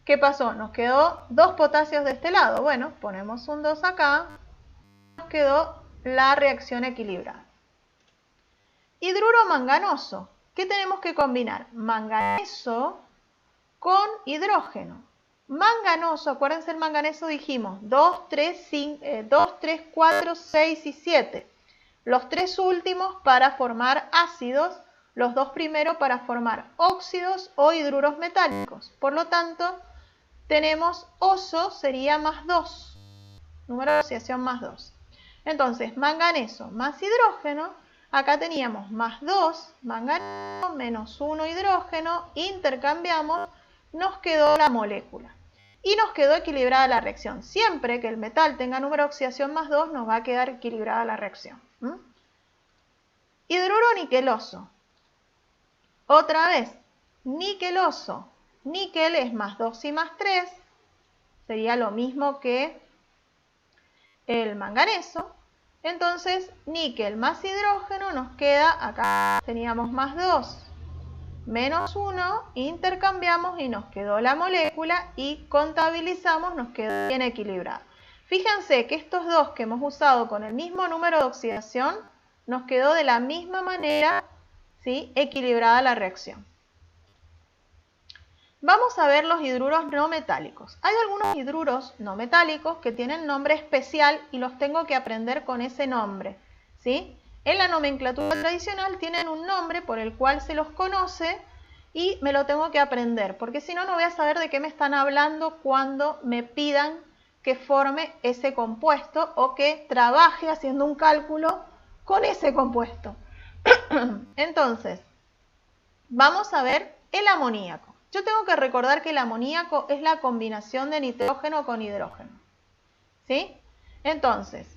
¿qué pasó? Nos quedó 2 potasios de este lado. Bueno, ponemos un 2 acá. Nos quedó la reacción equilibrada. Hidruro manganoso. ¿Qué tenemos que combinar? Manganeso con hidrógeno. Manganoso, acuérdense el manganeso dijimos 2, 3, 4, 6 y 7. Los 3 últimos para formar ácidos, los 2 primeros para formar óxidos o hidruros metálicos. Por lo tanto, tenemos oso sería +2, número de oxidación +2. Entonces, manganeso más hidrógeno, acá teníamos +2, manganeso, -1 hidrógeno, intercambiamos, nos quedó la molécula. Y nos quedó equilibrada la reacción. Siempre que el metal tenga número de oxidación +2, nos va a quedar equilibrada la reacción. Hidruro niqueloso. Otra vez, niqueloso. Níquel es +2 y +3. Sería lo mismo que el manganeso. Entonces, níquel más hidrógeno nos queda, acá teníamos +2, -1, intercambiamos y nos quedó la molécula y contabilizamos, nos quedó bien equilibrada. Fíjense que estos dos que hemos usado con el mismo número de oxidación, nos quedó de la misma manera, ¿sí?, equilibrada la reacción. Vamos a ver los hidruros no metálicos. Hay algunos hidruros no metálicos que tienen nombre especial y los tengo que aprender con ese nombre, ¿sí? En la nomenclatura tradicional tienen un nombre por el cual se los conoce y me lo tengo que aprender, porque si no, no voy a saber de qué me están hablando cuando me pidan que forme ese compuesto o que trabaje haciendo un cálculo con ese compuesto. Entonces, vamos a ver el amoníaco. Yo tengo que recordar que el amoníaco es la combinación de nitrógeno con hidrógeno, ¿sí? Entonces,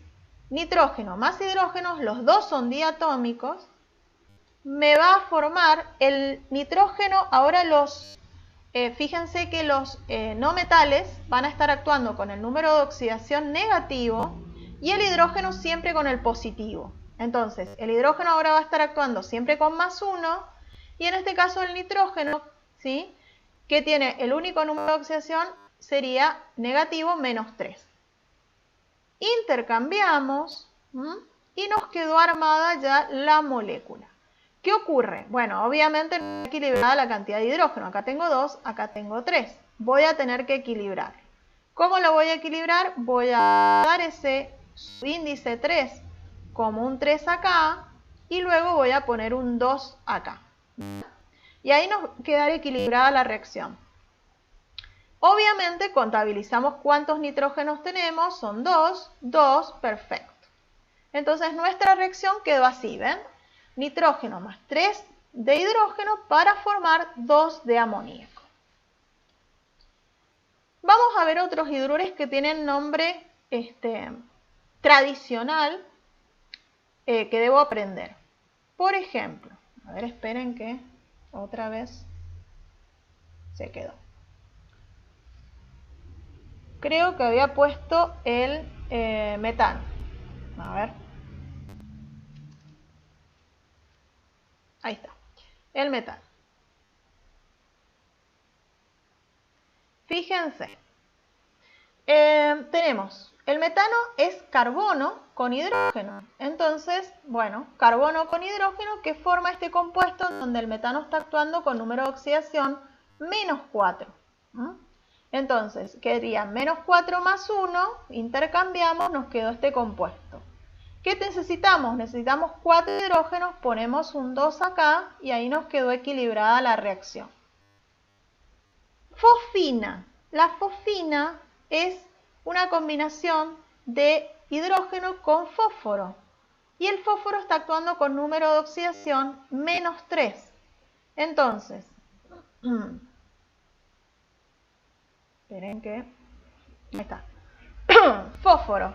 nitrógeno más hidrógeno, los dos son diatómicos, me va a formar el nitrógeno. Ahora fíjense que los no metales van a estar actuando con el número de oxidación negativo y el hidrógeno siempre con el positivo. Entonces, el hidrógeno ahora va a estar actuando siempre con +1 y en este caso el nitrógeno, ¿sí?, que tiene el único número de oxidación, sería negativo -3. Intercambiamos y nos quedó armada ya la molécula. ¿Qué ocurre? Bueno, obviamente no está equilibrada la cantidad de hidrógeno. Acá tengo 2, acá tengo 3. Voy a tener que equilibrar. ¿Cómo lo voy a equilibrar? Voy a dar ese índice 3 como un 3 acá y luego voy a poner un 2 acá. Y ahí nos quedará equilibrada la reacción. Obviamente contabilizamos cuántos nitrógenos tenemos, son 2, 2, perfecto. Entonces nuestra reacción quedó así, ¿ven? Nitrógeno más 3 de hidrógeno para formar 2 de amoníaco. Vamos a ver otros hidruros que tienen nombre tradicional que debo aprender. Por ejemplo, a ver, esperen que otra vez se quedó. Creo que había puesto el metano. A ver. Ahí está. El metano. Fíjense. Tenemos, el metano es carbono con hidrógeno. Entonces, bueno, carbono con hidrógeno que forma este compuesto donde el metano está actuando con número de oxidación -4. Entonces, quedaría -4 más 1, intercambiamos, nos quedó este compuesto. ¿Qué necesitamos? Necesitamos 4 hidrógenos, ponemos un 2 acá y ahí nos quedó equilibrada la reacción. Fosfina. La fosfina es una combinación de hidrógeno con fósforo. Y el fósforo está actuando con número de oxidación -3. Entonces, esperen que... Ahí está. Fósforo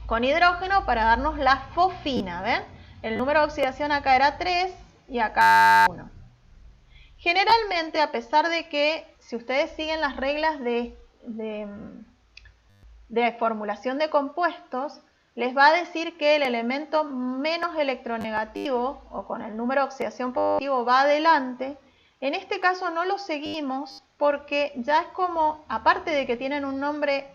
con hidrógeno para darnos la fosfina, ¿ven? El número de oxidación acá era 3 y acá 1. Generalmente, a pesar de que si ustedes siguen las reglas de formulación de compuestos, les va a decir que el elemento menos electronegativo o con el número de oxidación positivo va adelante. En este caso no lo seguimos porque ya es como, aparte de que tienen un nombre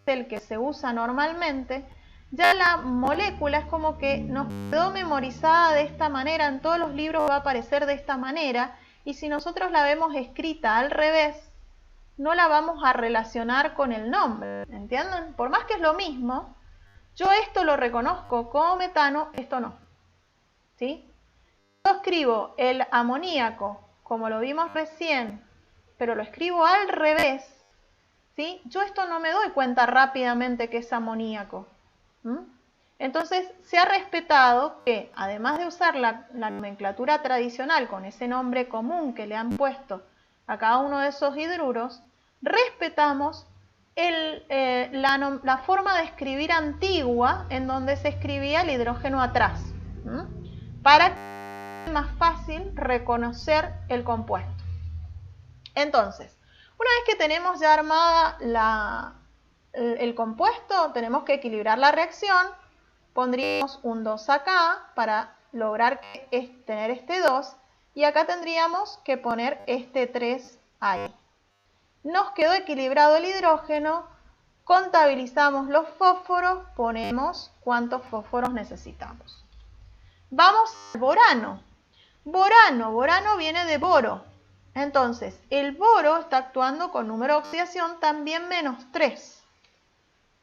el que se usa normalmente, ya la molécula es como que nos quedó memorizada de esta manera, en todos los libros va a aparecer de esta manera, y si nosotros la vemos escrita al revés, no la vamos a relacionar con el nombre, ¿entienden? Por más que es lo mismo, yo esto lo reconozco como metano, esto no, ¿sí? Yo escribo el amoníaco, como lo vimos recién, pero lo escribo al revés, ¿sí? Yo esto no me doy cuenta rápidamente que es amoníaco. Entonces se ha respetado que, además de usar la nomenclatura tradicional con ese nombre común que le han puesto a cada uno de esos hidruros, respetamos la forma de escribir antigua en donde se escribía el hidrógeno atrás, para que sea más fácil reconocer el compuesto. Entonces, una vez que tenemos ya armada el compuesto, tenemos que equilibrar la reacción. Pondríamos un 2 acá para lograr tener este 2 y acá tendríamos que poner este 3 ahí. Nos quedó equilibrado el hidrógeno, contabilizamos los fósforos, ponemos cuántos fósforos necesitamos. Vamos al borano. Borano viene de boro. Entonces, el boro está actuando con número de oxidación también -3.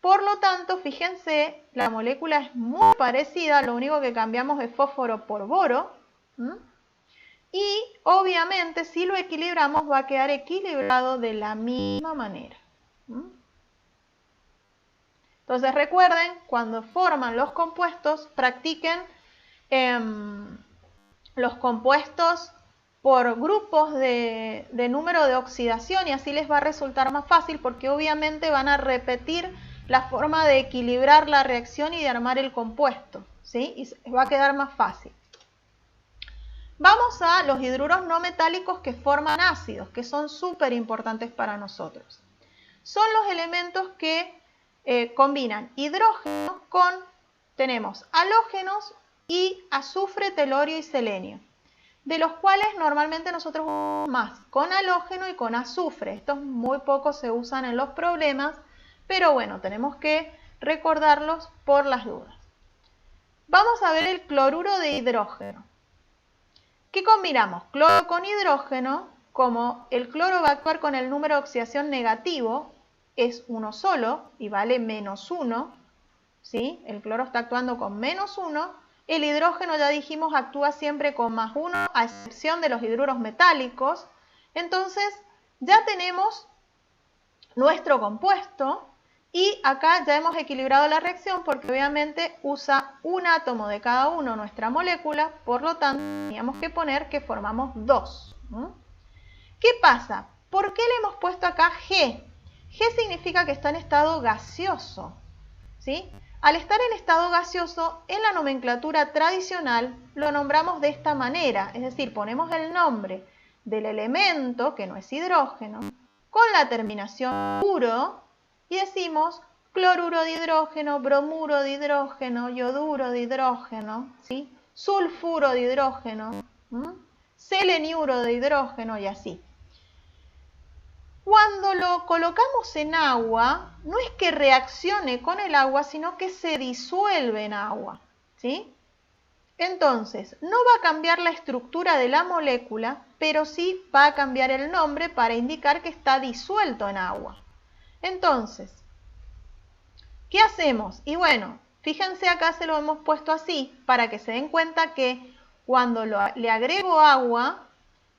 Por lo tanto, fíjense, la molécula es muy parecida, lo único que cambiamos es fósforo por boro. Y obviamente, si lo equilibramos, va a quedar equilibrado de la misma manera. Entonces, recuerden, cuando forman los compuestos, practiquen los compuestos por grupos de número de oxidación y así les va a resultar más fácil porque obviamente van a repetir la forma de equilibrar la reacción y de armar el compuesto, ¿sí? Y va a quedar más fácil. Vamos a los hidruros no metálicos que forman ácidos, que son súper importantes para nosotros. Son los elementos que combinan hidrógeno con, tenemos halógenos y azufre, telurio y selenio, de los cuales normalmente nosotros usamos más con halógeno y con azufre. Estos muy pocos se usan en los problemas, pero bueno, tenemos que recordarlos por las dudas. Vamos a ver el cloruro de hidrógeno. ¿Qué combinamos? Cloro con hidrógeno, como el cloro va a actuar con el número de oxidación negativo, es uno solo y vale -1, ¿sí? El cloro está actuando con -1, el hidrógeno ya dijimos actúa siempre con +1, a excepción de los hidruros metálicos. Entonces ya tenemos nuestro compuesto y acá ya hemos equilibrado la reacción porque obviamente usa un átomo de cada uno nuestra molécula, por lo tanto teníamos que poner que formamos 2. ¿Qué pasa? ¿Por qué le hemos puesto acá G? G significa que está en estado gaseoso, ¿sí? Al estar en estado gaseoso, en la nomenclatura tradicional lo nombramos de esta manera, es decir, ponemos el nombre del elemento, que no es hidrógeno, con la terminación uro y decimos cloruro de hidrógeno, bromuro de hidrógeno, yoduro de hidrógeno, ¿sí? Sulfuro de hidrógeno, seleniuro de hidrógeno y así. Cuando lo colocamos en agua, no es que reaccione con el agua, sino que se disuelve en agua, ¿sí? Entonces, no va a cambiar la estructura de la molécula, pero sí va a cambiar el nombre para indicar que está disuelto en agua. Entonces, ¿qué hacemos? Y bueno, fíjense acá se lo hemos puesto así, para que se den cuenta que cuando le agrego agua,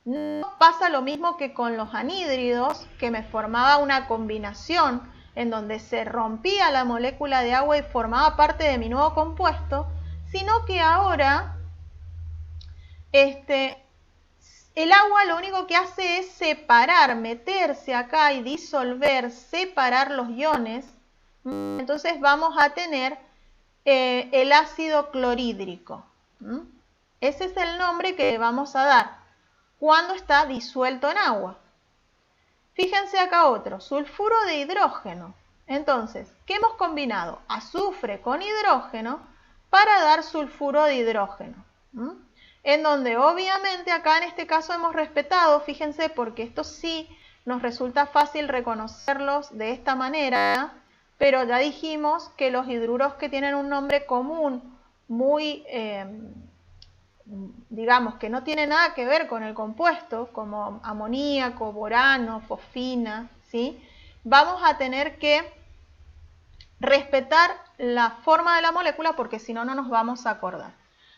no pasa lo mismo que con los anhídridos, que me formaba una combinación en donde se rompía la molécula de agua y formaba parte de mi nuevo compuesto, sino que ahora el agua lo único que hace es separar, meterse acá y disolver, separar los iones. Entonces vamos a tener el ácido clorhídrico. Ese es el nombre que le vamos a dar cuando está disuelto en agua. Fíjense acá otro, sulfuro de hidrógeno. Entonces, ¿qué hemos combinado? Azufre con hidrógeno para dar sulfuro de hidrógeno. En donde obviamente acá en este caso hemos respetado, fíjense, porque esto sí nos resulta fácil reconocerlos de esta manera, pero ya dijimos que los hidruros que tienen un nombre común muy, digamos, que no tiene nada que ver con el compuesto, como amoníaco, borano, fosfina, ¿sí? Vamos a tener que respetar la forma de la molécula porque si no, no nos vamos a acordar.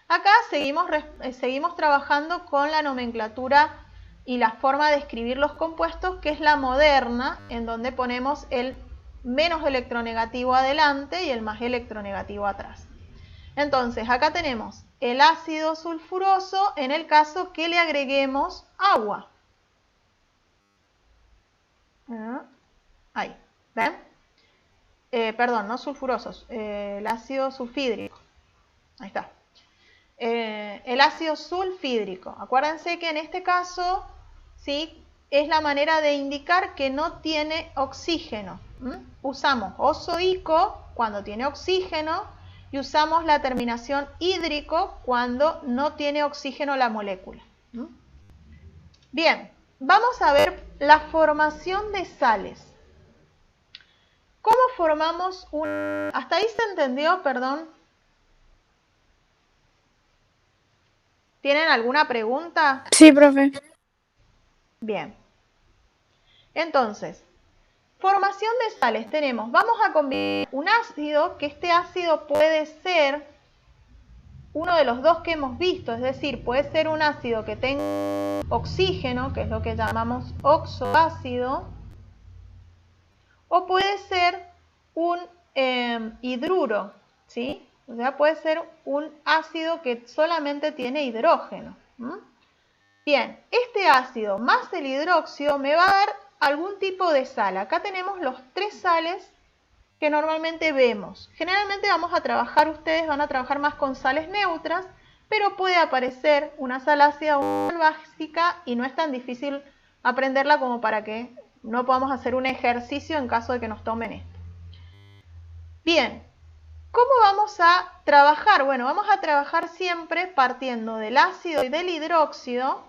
Acá seguimos trabajando con la nomenclatura y la forma de escribir los compuestos, que es la moderna, en donde ponemos el menos electronegativo adelante y el más electronegativo atrás. Entonces, acá tenemos el ácido sulfuroso en el caso que le agreguemos agua. Ahí, ¿ven? Perdón, no sulfurosos, el ácido sulfídrico. Ahí está. El ácido sulfídrico. Acuérdense que en este caso, ¿sí?, es la manera de indicar que no tiene oxígeno. Usamos osoico cuando tiene oxígeno y usamos la terminación hídrico cuando no tiene oxígeno la molécula. Bien, vamos a ver la formación de sales. ¿Cómo formamos un...? ¿Hasta ahí se entendió? Perdón. ¿Tienen alguna pregunta? Sí, profe. Bien. Entonces, formación de sales tenemos. Vamos a combinar un ácido, que este ácido puede ser uno de los dos que hemos visto, es decir, puede ser un ácido que tenga oxígeno, que es lo que llamamos oxoácido, o puede ser un hidruro, ¿sí? O sea, puede ser un ácido que solamente tiene hidrógeno. Bien, este ácido más el hidróxido me va a dar algún tipo de sal. Acá tenemos los 3 sales que normalmente vemos. Generalmente vamos a trabajar, ustedes van a trabajar más con sales neutras, pero puede aparecer una sal ácida o una sal básica y no es tan difícil aprenderla como para que no podamos hacer un ejercicio en caso de que nos tomen esto. Bien, ¿cómo vamos a trabajar? Bueno, vamos a trabajar siempre partiendo del ácido y del hidróxido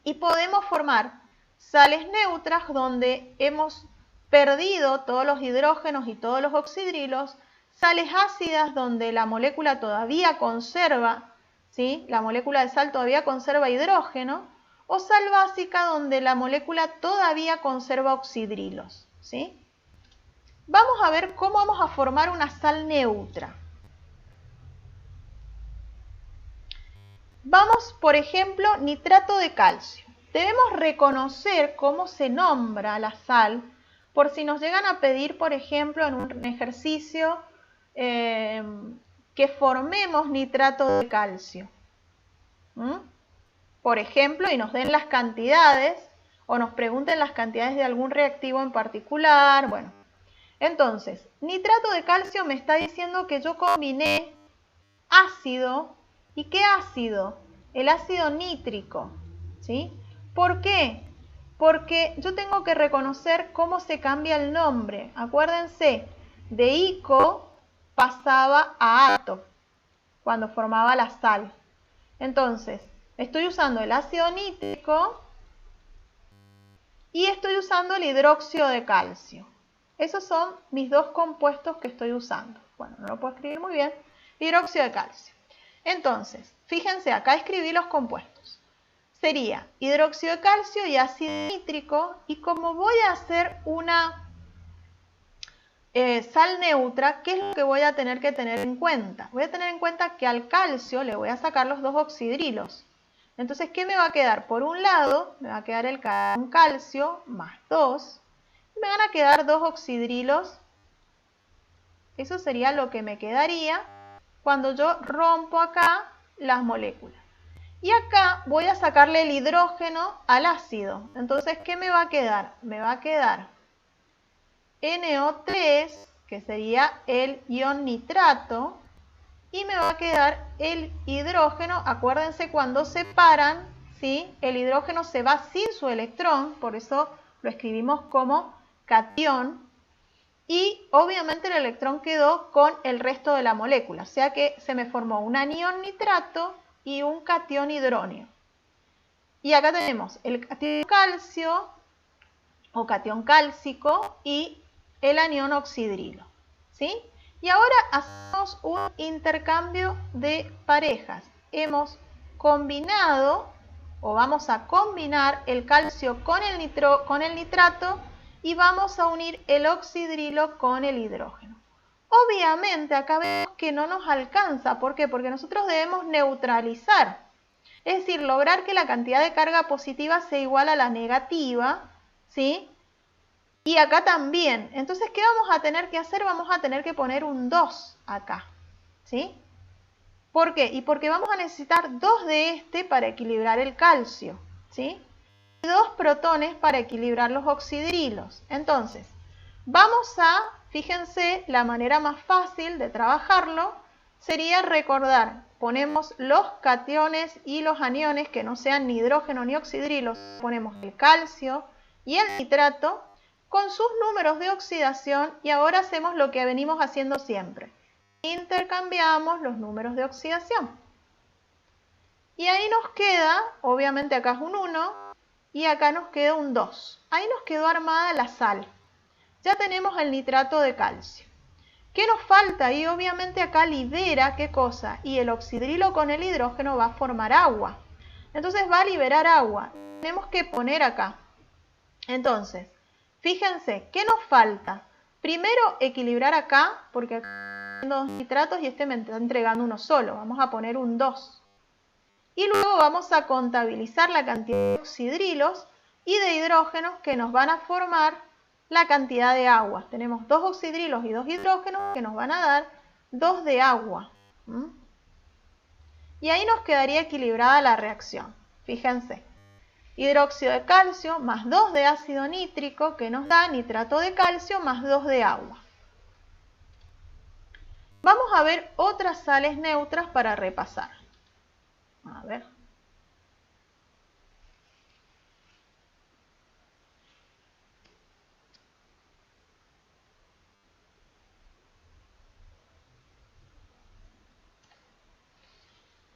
y podemos formar sales neutras donde hemos perdido todos los hidrógenos y todos los oxidrilos, sales ácidas donde la molécula todavía conserva, ¿sí?, la molécula de sal todavía conserva hidrógeno, o sal básica donde la molécula todavía conserva oxidrilos, ¿sí? Vamos a ver cómo vamos a formar una sal neutra. Vamos, por ejemplo, nitrato de calcio. Debemos reconocer cómo se nombra la sal, por si nos llegan a pedir, por ejemplo, en un ejercicio que formemos nitrato de calcio. Por ejemplo, y nos den las cantidades, o nos pregunten las cantidades de algún reactivo en particular. Bueno, entonces, nitrato de calcio me está diciendo que yo combiné ácido. ¿Y qué ácido? El ácido nítrico, ¿sí? ¿Por qué? Porque yo tengo que reconocer cómo se cambia el nombre. Acuérdense, de ico pasaba a ato cuando formaba la sal. Entonces, estoy usando el ácido nítrico y estoy usando el hidróxido de calcio. Esos son mis dos compuestos que estoy usando. Bueno, no lo puedo escribir muy bien. Hidróxido de calcio. Entonces, fíjense, acá escribí los compuestos. Sería hidróxido de calcio y ácido nítrico. Y como voy a hacer una sal neutra, ¿qué es lo que voy a tener que tener en cuenta? Voy a tener en cuenta que al calcio le voy a sacar los 2 oxidrilos. Entonces, ¿qué me va a quedar? Por un lado, me va a quedar un calcio más 2. Me van a quedar 2 oxidrilos. Eso sería lo que me quedaría cuando yo rompo acá las moléculas. Y acá voy a sacarle el hidrógeno al ácido. Entonces, ¿qué me va a quedar? Me va a quedar NO3, que sería el ion nitrato, y me va a quedar el hidrógeno. Acuérdense, cuando separan, ¿sí?, el hidrógeno se va sin su electrón, por eso lo escribimos como catión, y obviamente el electrón quedó con el resto de la molécula, o sea que se me formó un anión nitrato y un catión hidróneo. Y acá tenemos el catión calcio o catión cálcico y el anión oxidrilo, ¿sí? Y ahora hacemos un intercambio de parejas. Hemos combinado o vamos a combinar el calcio con el nitrato y vamos a unir el oxidrilo con el hidrógeno. Obviamente acá vemos que no nos alcanza. ¿Por qué? Porque nosotros debemos neutralizar. Es decir, lograr que la cantidad de carga positiva sea igual a la negativa, ¿sí? Y acá también. Entonces, ¿qué vamos a tener que hacer? Vamos a tener que poner un 2 acá, ¿sí? ¿Por qué? Y porque vamos a necesitar 2 de este para equilibrar el calcio, ¿sí? Y 2 protones para equilibrar los oxidrilos. Entonces, vamos a, fíjense, la manera más fácil de trabajarlo sería recordar, ponemos los cationes y los aniones que no sean ni hidrógeno ni oxidrilos, ponemos el calcio y el nitrato con sus números de oxidación y ahora hacemos lo que venimos haciendo siempre. Intercambiamos los números de oxidación. Y ahí nos queda, obviamente acá es un 1 y acá nos queda un 2. Ahí nos quedó armada la sal. Ya tenemos el nitrato de calcio. ¿Qué nos falta? Y obviamente acá libera, ¿qué cosa? Y el oxidrilo con el hidrógeno va a formar agua. Entonces va a liberar agua. Tenemos que poner acá. Entonces, fíjense, ¿qué nos falta? Primero equilibrar acá, porque acá hay 2 nitratos y este me está entregando uno solo. Vamos a poner un 2. Y luego vamos a contabilizar la cantidad de oxidrilos y de hidrógenos que nos van a formar la cantidad de agua. Tenemos 2 oxidrilos y 2 hidrógenos que nos van a dar 2 de agua. Y ahí nos quedaría equilibrada la reacción. Fíjense. Hidróxido de calcio más 2 de ácido nítrico que nos da nitrato de calcio más 2 de agua. Vamos a ver otras sales neutras para repasar. A ver.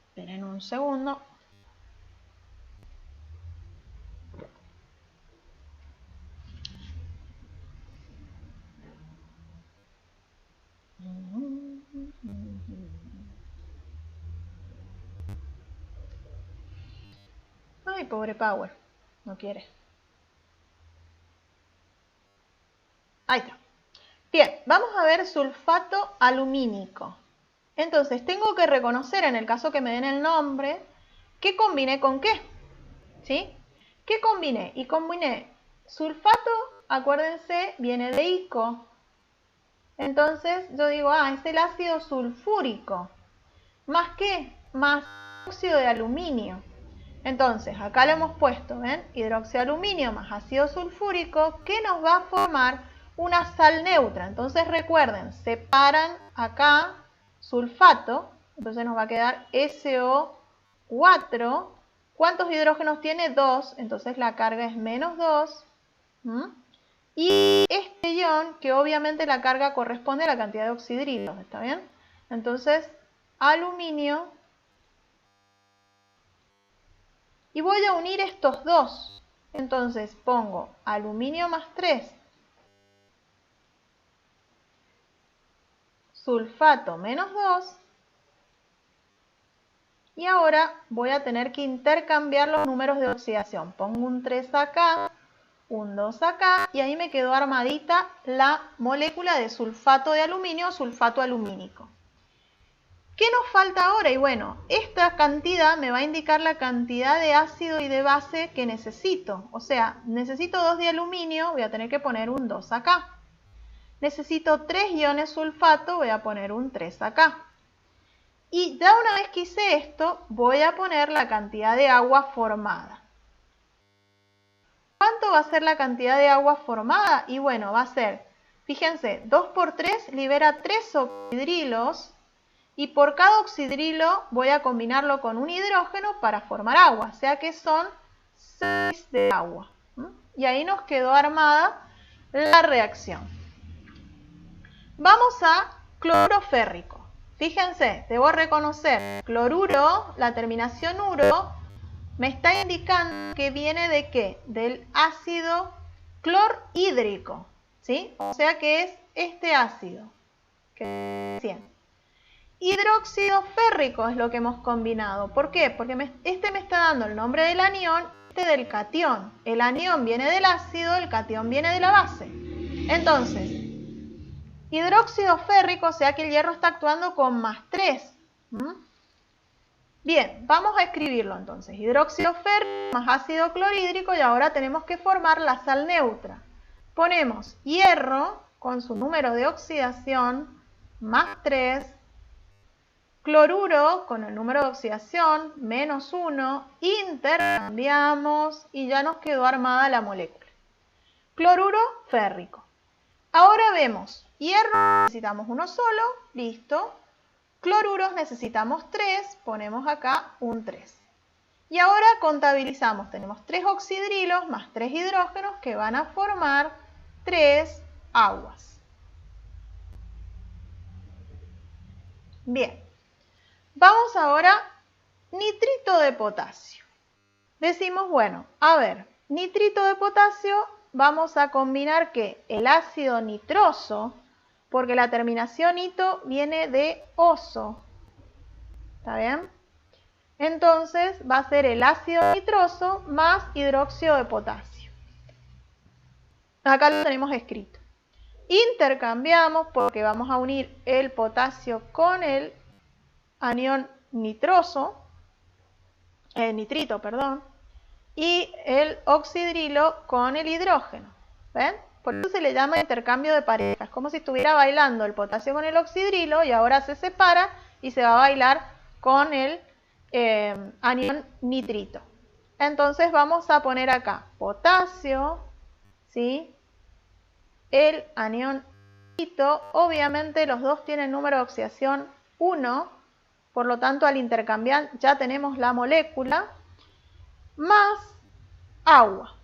Esperen un segundo. Ay, pobre Power. No quiere. Ahí está. Bien, vamos a ver sulfato alumínico. Entonces, tengo que reconocer, en el caso que me den el nombre, ¿qué combiné con qué? ¿Sí? ¿Qué combiné? Y combiné sulfato, acuérdense, viene de ico. Entonces, yo digo, es el ácido sulfúrico. ¿Más qué? Más óxido de aluminio. Entonces, acá lo hemos puesto, ¿ven? Hidróxido de aluminio más ácido sulfúrico, que nos va a formar una sal neutra. Entonces, recuerden, separan acá sulfato, entonces nos va a quedar SO4. ¿Cuántos hidrógenos tiene? 2, entonces la carga es menos 2. Y este ion, que obviamente la carga corresponde a la cantidad de oxidrilos, ¿está bien? Entonces, aluminio. Y voy a unir estos dos. Entonces pongo aluminio más 3, sulfato menos 2. Y ahora voy a tener que intercambiar los números de oxidación. Pongo un 3 acá, un 2 acá, y ahí me quedó armadita la molécula de sulfato de aluminio o sulfato alumínico. ¿Qué nos falta ahora? Y bueno, esta cantidad me va a indicar la cantidad de ácido y de base que necesito. O sea, necesito 2 de aluminio, voy a tener que poner un 2 acá. Necesito 3 iones sulfato, voy a poner un 3 acá. Y ya una vez que hice esto, voy a poner la cantidad de agua formada. ¿Cuánto va a ser la cantidad de agua formada? Y bueno, va a ser, fíjense, 2 por 3 libera 3 oxidrilos. Y por cada oxidrilo voy a combinarlo con un hidrógeno para formar agua. O sea que son 6 de agua. Y ahí nos quedó armada la reacción. Vamos a cloruro férrico. Fíjense, debo reconocer, cloruro, la terminación uro, me está indicando que viene de ¿qué? Del ácido clorhídrico. ¿Sí? O sea que es este ácido. Hidróxido férrico es lo que hemos combinado. ¿Por qué? Porque este me está dando el nombre del anión, este del catión. El anión viene del ácido, el catión viene de la base. Entonces, hidróxido férrico, o sea que el hierro está actuando con +3. Bien, vamos a escribirlo entonces. Hidróxido férrico más ácido clorhídrico y ahora tenemos que formar la sal neutra. Ponemos hierro con su número de oxidación +3. Cloruro con el número de oxidación -1, intercambiamos y ya nos quedó armada la molécula. Cloruro férrico. Ahora vemos, hierro necesitamos uno solo, listo. Cloruros necesitamos 3, ponemos acá un 3. Y ahora contabilizamos, tenemos 3 oxidrilos más 3 hidrógenos que van a formar 3 aguas. Bien. Vamos ahora, nitrito de potasio. Decimos, bueno, a ver, nitrito de potasio, vamos a combinar que el ácido nitroso, porque la terminación ito viene de oso. ¿Está bien? Entonces va a ser el ácido nitroso más hidróxido de potasio. Acá lo tenemos escrito. Intercambiamos porque vamos a unir el potasio con el anión nitroso, nitrito, perdón, y el oxidrilo con el hidrógeno. ¿Ven? Por eso se le llama intercambio de parejas. Es como si estuviera bailando el potasio con el oxidrilo y ahora se separa y se va a bailar con el anión nitrito. Entonces vamos a poner acá potasio, ¿sí? El anión nitrito, obviamente los dos tienen número de oxidación 1. Por lo tanto, al intercambiar ya tenemos la molécula más agua.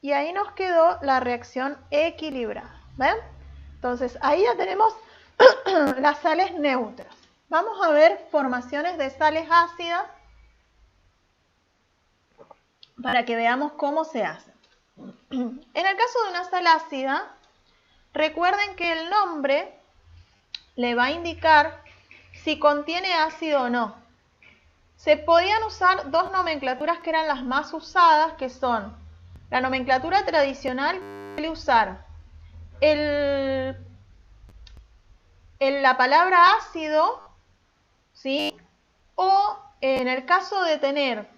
Y ahí nos quedó la reacción equilibrada. ¿Ven? Entonces, ahí ya tenemos las sales neutras. Vamos a ver formaciones de sales ácidas para que veamos cómo se hace. En el caso de una sal ácida, recuerden que el nombre le va a indicar si contiene ácido o no. Se podían usar dos nomenclaturas que eran las más usadas, que son la nomenclatura tradicional, suele usar la palabra ácido, ¿sí? O en el caso de tener,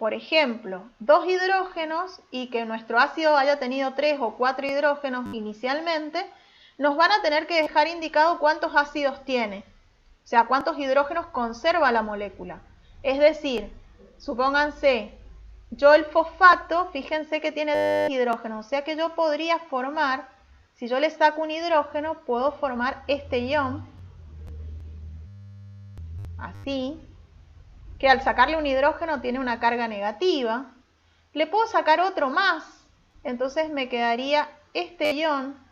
por ejemplo, 2 hidrógenos y que nuestro ácido haya tenido 3 o 4 hidrógenos inicialmente, nos van a tener que dejar indicado cuántos ácidos tiene. O sea, cuántos hidrógenos conserva la molécula. Es decir, supónganse, yo el fosfato, fíjense que tiene 2 hidrógenos. O sea que yo podría formar, si yo le saco un hidrógeno, puedo formar este ion. Así. Que al sacarle un hidrógeno tiene una carga negativa. Le puedo sacar otro más. Entonces me quedaría este ion.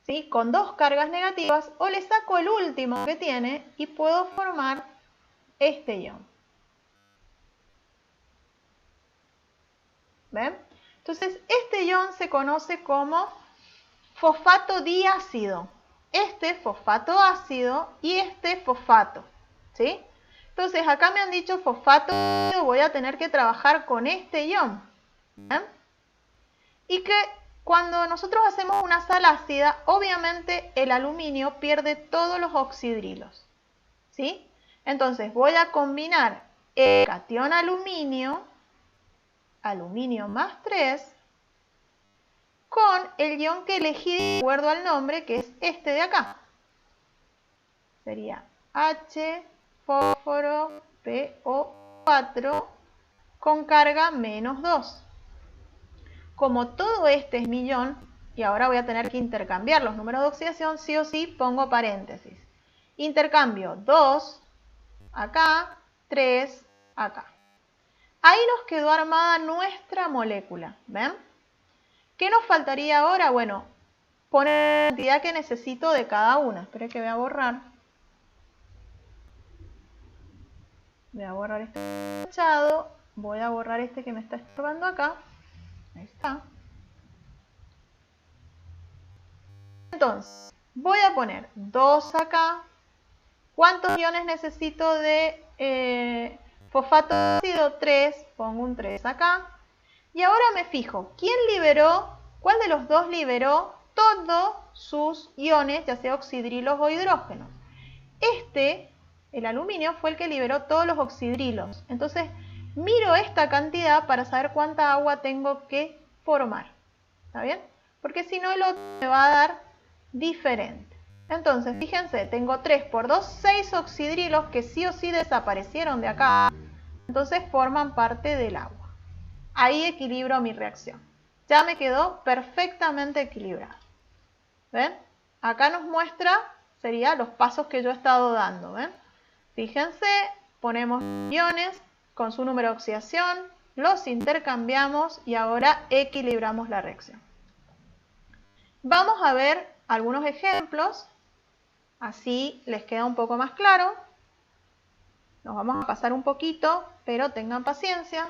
¿Sí? Con 2 cargas negativas, o le saco el último que tiene y puedo formar este ion. ¿Ven? Entonces, este ion se conoce como fosfato diácido. Este fosfato ácido y este fosfato. ¿Sí? Entonces, acá me han dicho fosfato ácido, voy a tener que trabajar con este ion. ¿Ven? Y que Cuando nosotros hacemos una sal ácida, obviamente el aluminio pierde todos los oxidrilos, ¿sí? Entonces voy a combinar el catión aluminio, aluminio más 3, con el ion que elegí de acuerdo al nombre, que es este de acá. Sería H, fósforo, PO4, con carga menos 2. Como todo este es mi ion, y ahora voy a tener que intercambiar los números de oxidación, sí o sí pongo paréntesis. Intercambio 2 acá, 3 acá. Ahí nos quedó armada nuestra molécula, ¿ven? ¿Qué nos faltaría ahora? Bueno, poner la cantidad que necesito de cada una. Esperen que voy a borrar. Voy a borrar este tachado. Voy a borrar este que me está estorbando acá. Ahí está. Entonces, voy a poner 2 acá. ¿Cuántos iones necesito de fosfato ácido? 3. Pongo un 3 acá. Y ahora me fijo, ¿cuál de los dos liberó todos sus iones, ya sea oxidrilos o hidrógenos? El aluminio, fue el que liberó todos los oxidrilos. Entonces, miro esta cantidad para saber cuánta agua tengo que formar. ¿Está bien? Porque si no, el otro me va a dar diferente. Entonces, fíjense, tengo 3 por 2, 6 oxidrilos que sí o sí desaparecieron de acá. Entonces, forman parte del agua. Ahí equilibro mi reacción. Ya me quedó perfectamente equilibrado. ¿Ven? Acá nos muestra, serían los pasos que yo he estado dando. ¿Ven? Fíjense, ponemos iones con su número de oxidación, los intercambiamos y ahora equilibramos la reacción. Vamos a ver algunos ejemplos, así les queda un poco más claro. Nos vamos a pasar un poquito, pero tengan paciencia,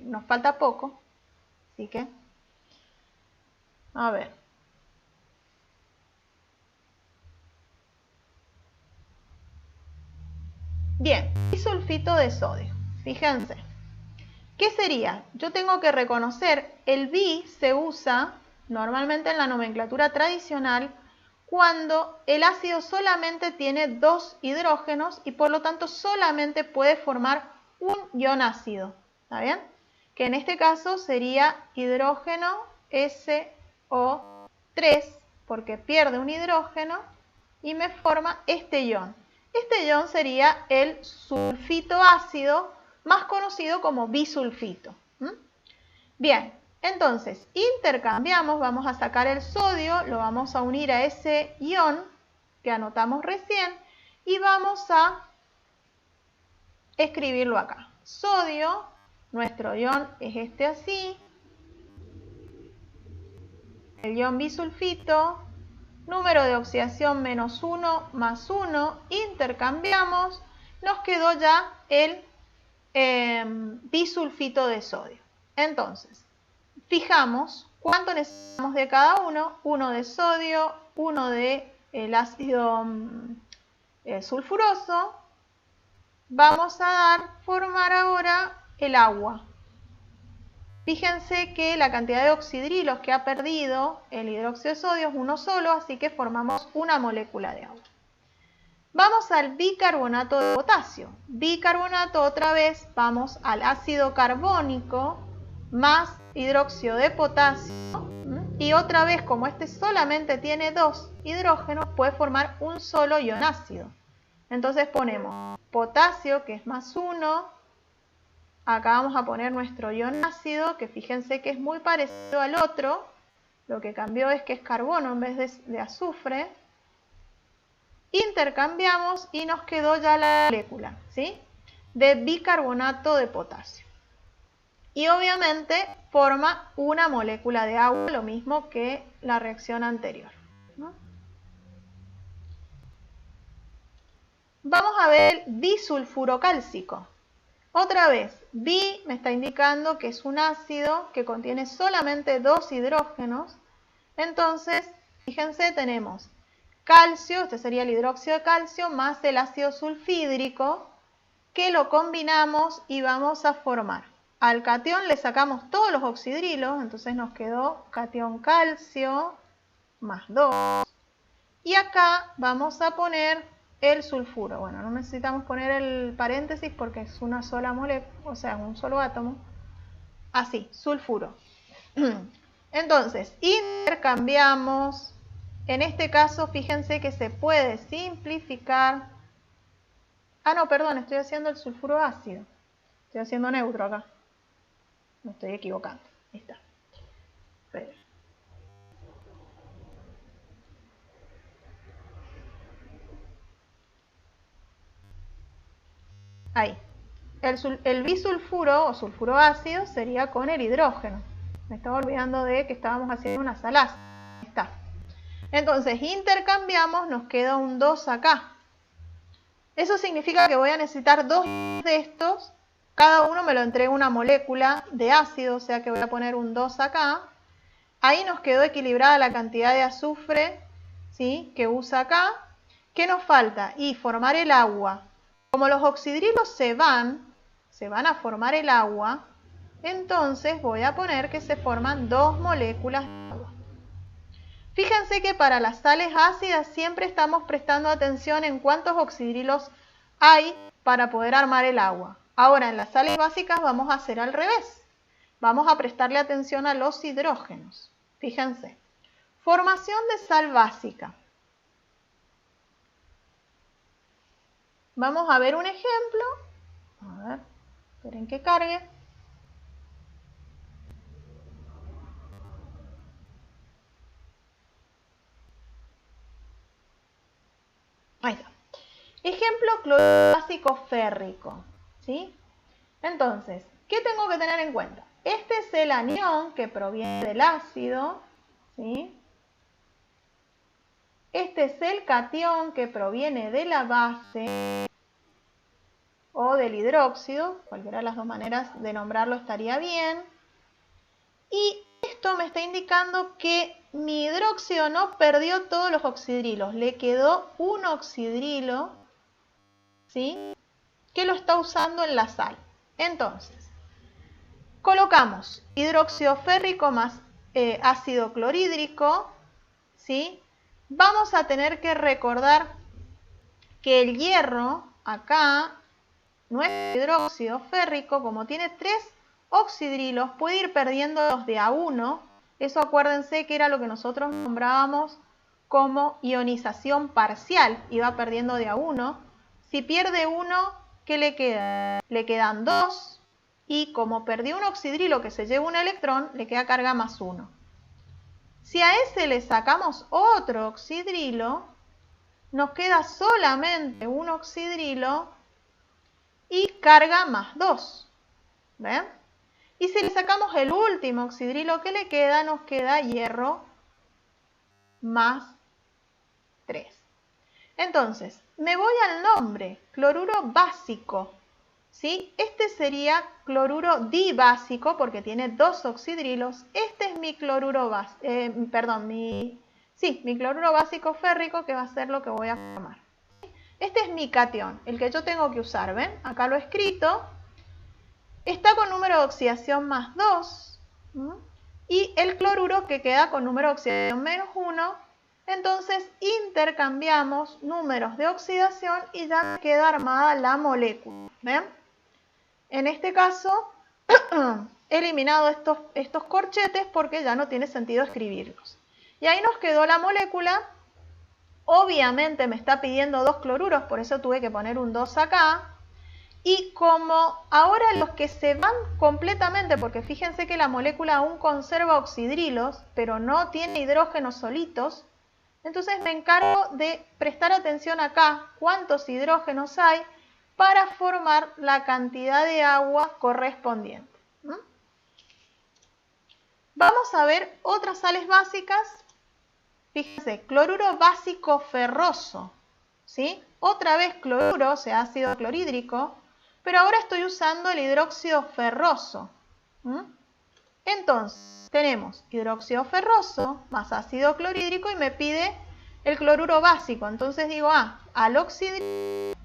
nos falta poco, así que, a ver. Bien, bisulfito de sodio. Fíjense. ¿Qué sería? Yo tengo que reconocer, el bi se usa normalmente en la nomenclatura tradicional cuando el ácido solamente tiene 2 hidrógenos y por lo tanto solamente puede formar un ion ácido. ¿Está bien? Que en este caso sería hidrógeno SO3 porque pierde un hidrógeno y me forma este ion. Este ion sería el sulfito ácido, más conocido como bisulfito. Bien, entonces intercambiamos, vamos a sacar el sodio, lo vamos a unir a ese ion que anotamos recién y vamos a escribirlo acá. Sodio, nuestro ion es este así, el ion bisulfito, número de oxidación menos 1 más 1, intercambiamos, nos quedó ya el bisulfito de sodio. Entonces, fijamos cuánto necesitamos de cada uno, uno de sodio, uno de el ácido sulfuroso. Vamos a formar ahora el agua. Fíjense que la cantidad de oxidrilos que ha perdido el hidróxido de sodio es uno solo, así que formamos una molécula de agua. Vamos al bicarbonato de potasio. Bicarbonato, otra vez, vamos al ácido carbónico más hidróxido de potasio. Y otra vez, como este solamente tiene 2 hidrógenos, puede formar un solo ion ácido. Entonces ponemos potasio, que es más 1. Acá vamos a poner nuestro ion ácido, que fíjense que es muy parecido al otro. Lo que cambió es que es carbono en vez de azufre. Intercambiamos y nos quedó ya la molécula, ¿sí?, de bicarbonato de potasio. Y obviamente forma una molécula de agua, lo mismo que la reacción anterior, ¿no? Vamos a ver el bisulfuro cálcico. Otra vez, bi me está indicando que es un ácido que contiene solamente 2 hidrógenos. Entonces, fíjense, tenemos calcio, este sería el hidróxido de calcio, más el ácido sulfídrico, que lo combinamos y vamos a formar al catión le sacamos todos los oxidrilos, entonces nos quedó catión calcio más 2. Y acá vamos a poner el sulfuro. Bueno, no necesitamos poner el paréntesis porque es una sola molécula, o sea, un solo átomo. Así, sulfuro. Entonces, intercambiamos. En este caso, fíjense que se puede simplificar. Ah, no, perdón, estoy haciendo el sulfuro ácido. Estoy haciendo neutro acá. Me estoy equivocando. Ahí está. Pero. Ahí. El bisulfuro o sulfuro ácido sería con el hidrógeno. Me estaba olvidando de que estábamos haciendo una sal ácida. Ahí está. Entonces intercambiamos, nos queda un 2 acá. Eso significa que voy a necesitar 2 de estos. Cada uno me lo entrega una molécula de ácido, o sea que voy a poner un 2 acá. Ahí nos quedó equilibrada la cantidad de azufre, ¿sí?, que usa acá. ¿Qué nos falta? Y formar el agua. Como los oxidrilos se van a formar el agua, entonces voy a poner que se forman 2 moléculas de agua. Fíjense que para las sales ácidas siempre estamos prestando atención en cuántos oxidrilos hay para poder armar el agua. Ahora en las sales básicas vamos a hacer al revés. Vamos a prestarle atención a los hidrógenos. Fíjense. Formación de sal básica. Vamos a ver un ejemplo. A ver, esperen que cargue. Ahí está. Ejemplo, cloruro básico férrico, ¿sí? Entonces, ¿qué tengo que tener en cuenta? Este es el anión que proviene del ácido, ¿sí? Este es el catión que proviene de la base o del hidróxido, cualquiera de las dos maneras de nombrarlo estaría bien. Y esto me está indicando que mi hidróxido no perdió todos los oxidrilos, le quedó un oxidrilo, ¿sí?, que lo está usando en la sal. Entonces, colocamos hidróxido férrico más ácido clorhídrico, ¿sí? Vamos a tener que recordar que el hierro acá, nuestro hidróxido férrico, como tiene 3 oxidrilos, puede ir perdiendo los de A1. Eso acuérdense que era lo que nosotros nombrábamos como ionización parcial. Iba perdiendo de A1. Si pierde 1, ¿qué le queda? Le quedan 2. Y como perdió un oxidrilo que se lleva un electrón, le queda carga más 1. Si a ese le sacamos otro oxidrilo, nos queda solamente un oxidrilo y carga más 2. ¿Ven? Y si le sacamos el último oxidrilo que le queda, nos queda hierro más 3. Entonces, me voy al nombre, cloruro básico, ¿sí? Este sería cloruro dibásico porque tiene 2 oxidrilos. Este es mi cloruro básico, mi cloruro básico férrico, que va a ser lo que voy a formar. Este es mi catión, el que yo tengo que usar, ¿ven? Acá lo he escrito. Está con número de oxidación más 2. Y el cloruro que queda con número de oxidación menos 1. Entonces intercambiamos números de oxidación y ya me queda armada la molécula. ¿Ven? En este caso he eliminado estos corchetes porque ya no tiene sentido escribirlos. Y ahí nos quedó la molécula. Obviamente me está pidiendo 2 cloruros, por eso tuve que poner un 2 acá. Y como ahora los que se van completamente, porque fíjense que la molécula aún conserva oxidrilos, pero no tiene hidrógenos solitos, entonces me encargo de prestar atención acá cuántos hidrógenos hay para formar la cantidad de agua correspondiente. Vamos a ver otras sales básicas. Fíjense, cloruro básico ferroso, ¿sí? Otra vez cloruro, o sea, ácido clorhídrico, pero ahora estoy usando el hidróxido ferroso. Entonces, tenemos hidróxido ferroso más ácido clorhídrico y me pide el cloruro básico. Entonces digo, al oxidrilo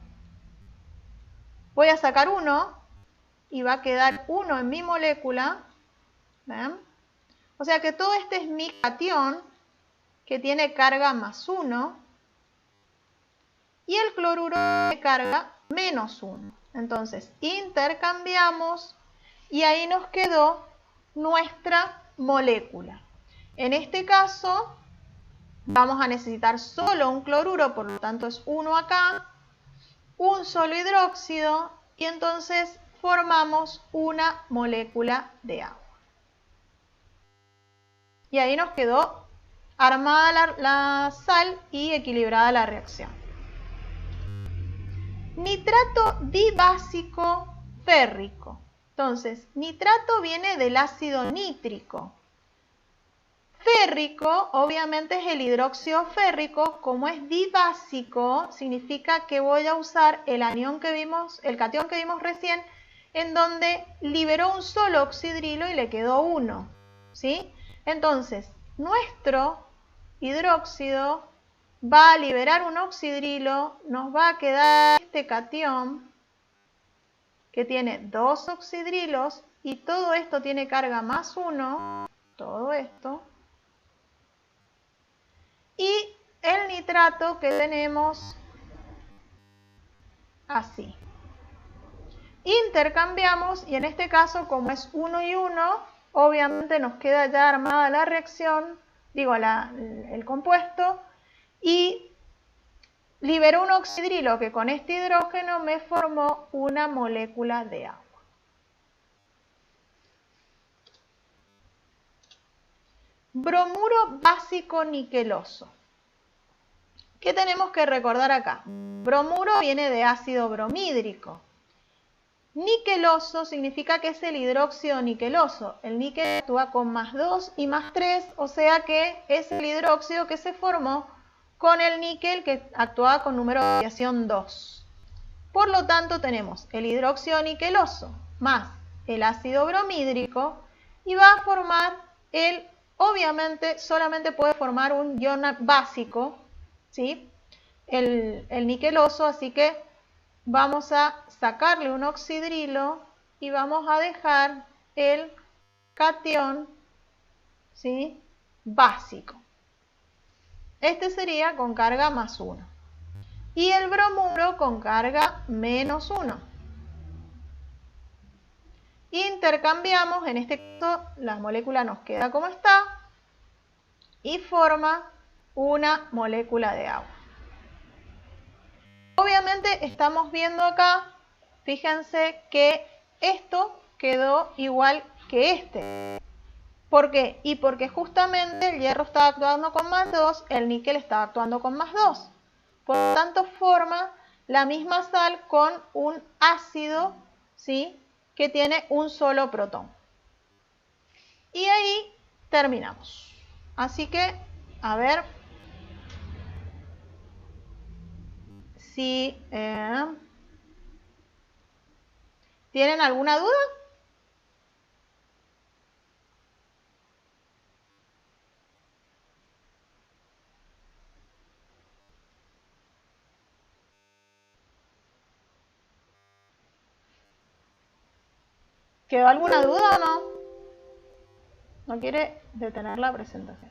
voy a sacar 1 y va a quedar 1 en mi molécula. ¿Ven? O sea que todo este es mi catión que tiene carga más 1 y el cloruro tiene carga menos 1. Entonces intercambiamos y ahí nos quedó nuestra molécula. En este caso vamos a necesitar solo un cloruro, por lo tanto es 1 acá, un solo hidróxido y entonces formamos una molécula de agua. Y ahí nos quedó armada la sal y equilibrada la reacción. Nitrato dibásico férrico. Entonces, nitrato viene del ácido nítrico. Férrico, obviamente, es el hidróxido férrico. Como es dibásico, significa que voy a usar el anión que vimos, el catión que vimos recién, en donde liberó un solo oxidrilo y le quedó 1. ¿Sí? Entonces, nuestro hidróxido va a liberar un oxidrilo, nos va a quedar este catión que tiene 2 oxidrilos y todo esto tiene carga más 1, todo esto. Y el nitrato que tenemos así. Intercambiamos y en este caso, como es 1 y 1, obviamente nos queda ya armada la reacción, el compuesto, y liberó un oxidrilo que con este hidrógeno me formó una molécula de agua. Bromuro básico niqueloso. ¿Qué tenemos que recordar acá? Bromuro viene de ácido bromídrico. Niqueloso significa que es el hidróxido niqueloso. El níquel actúa con más 2 y más 3, o sea que es el hidróxido que se formó con el níquel que actuaba con número de radiación 2. Por lo tanto, tenemos el hidróxido niqueloso más el ácido bromídrico y va a formar obviamente solamente puede formar un ion básico, ¿sí? El niqueloso, así que vamos a sacarle un oxidrilo y vamos a dejar el catión, ¿sí?, básico. Este sería con carga más 1. Y el bromuro con carga menos 1. Intercambiamos, en este caso la molécula nos queda como está y forma una molécula de agua. Obviamente estamos viendo acá, fíjense que esto quedó igual que este. ¿Por qué? Y porque justamente el hierro estaba actuando con más 2, el níquel estaba actuando con más 2. Por lo tanto, forma la misma sal con un ácido, ¿sí?, que tiene un solo protón. Y ahí terminamos. Así que, a ver si ¿tienen alguna duda? ¿Quedó alguna duda o no? ¿No quiere detener la presentación?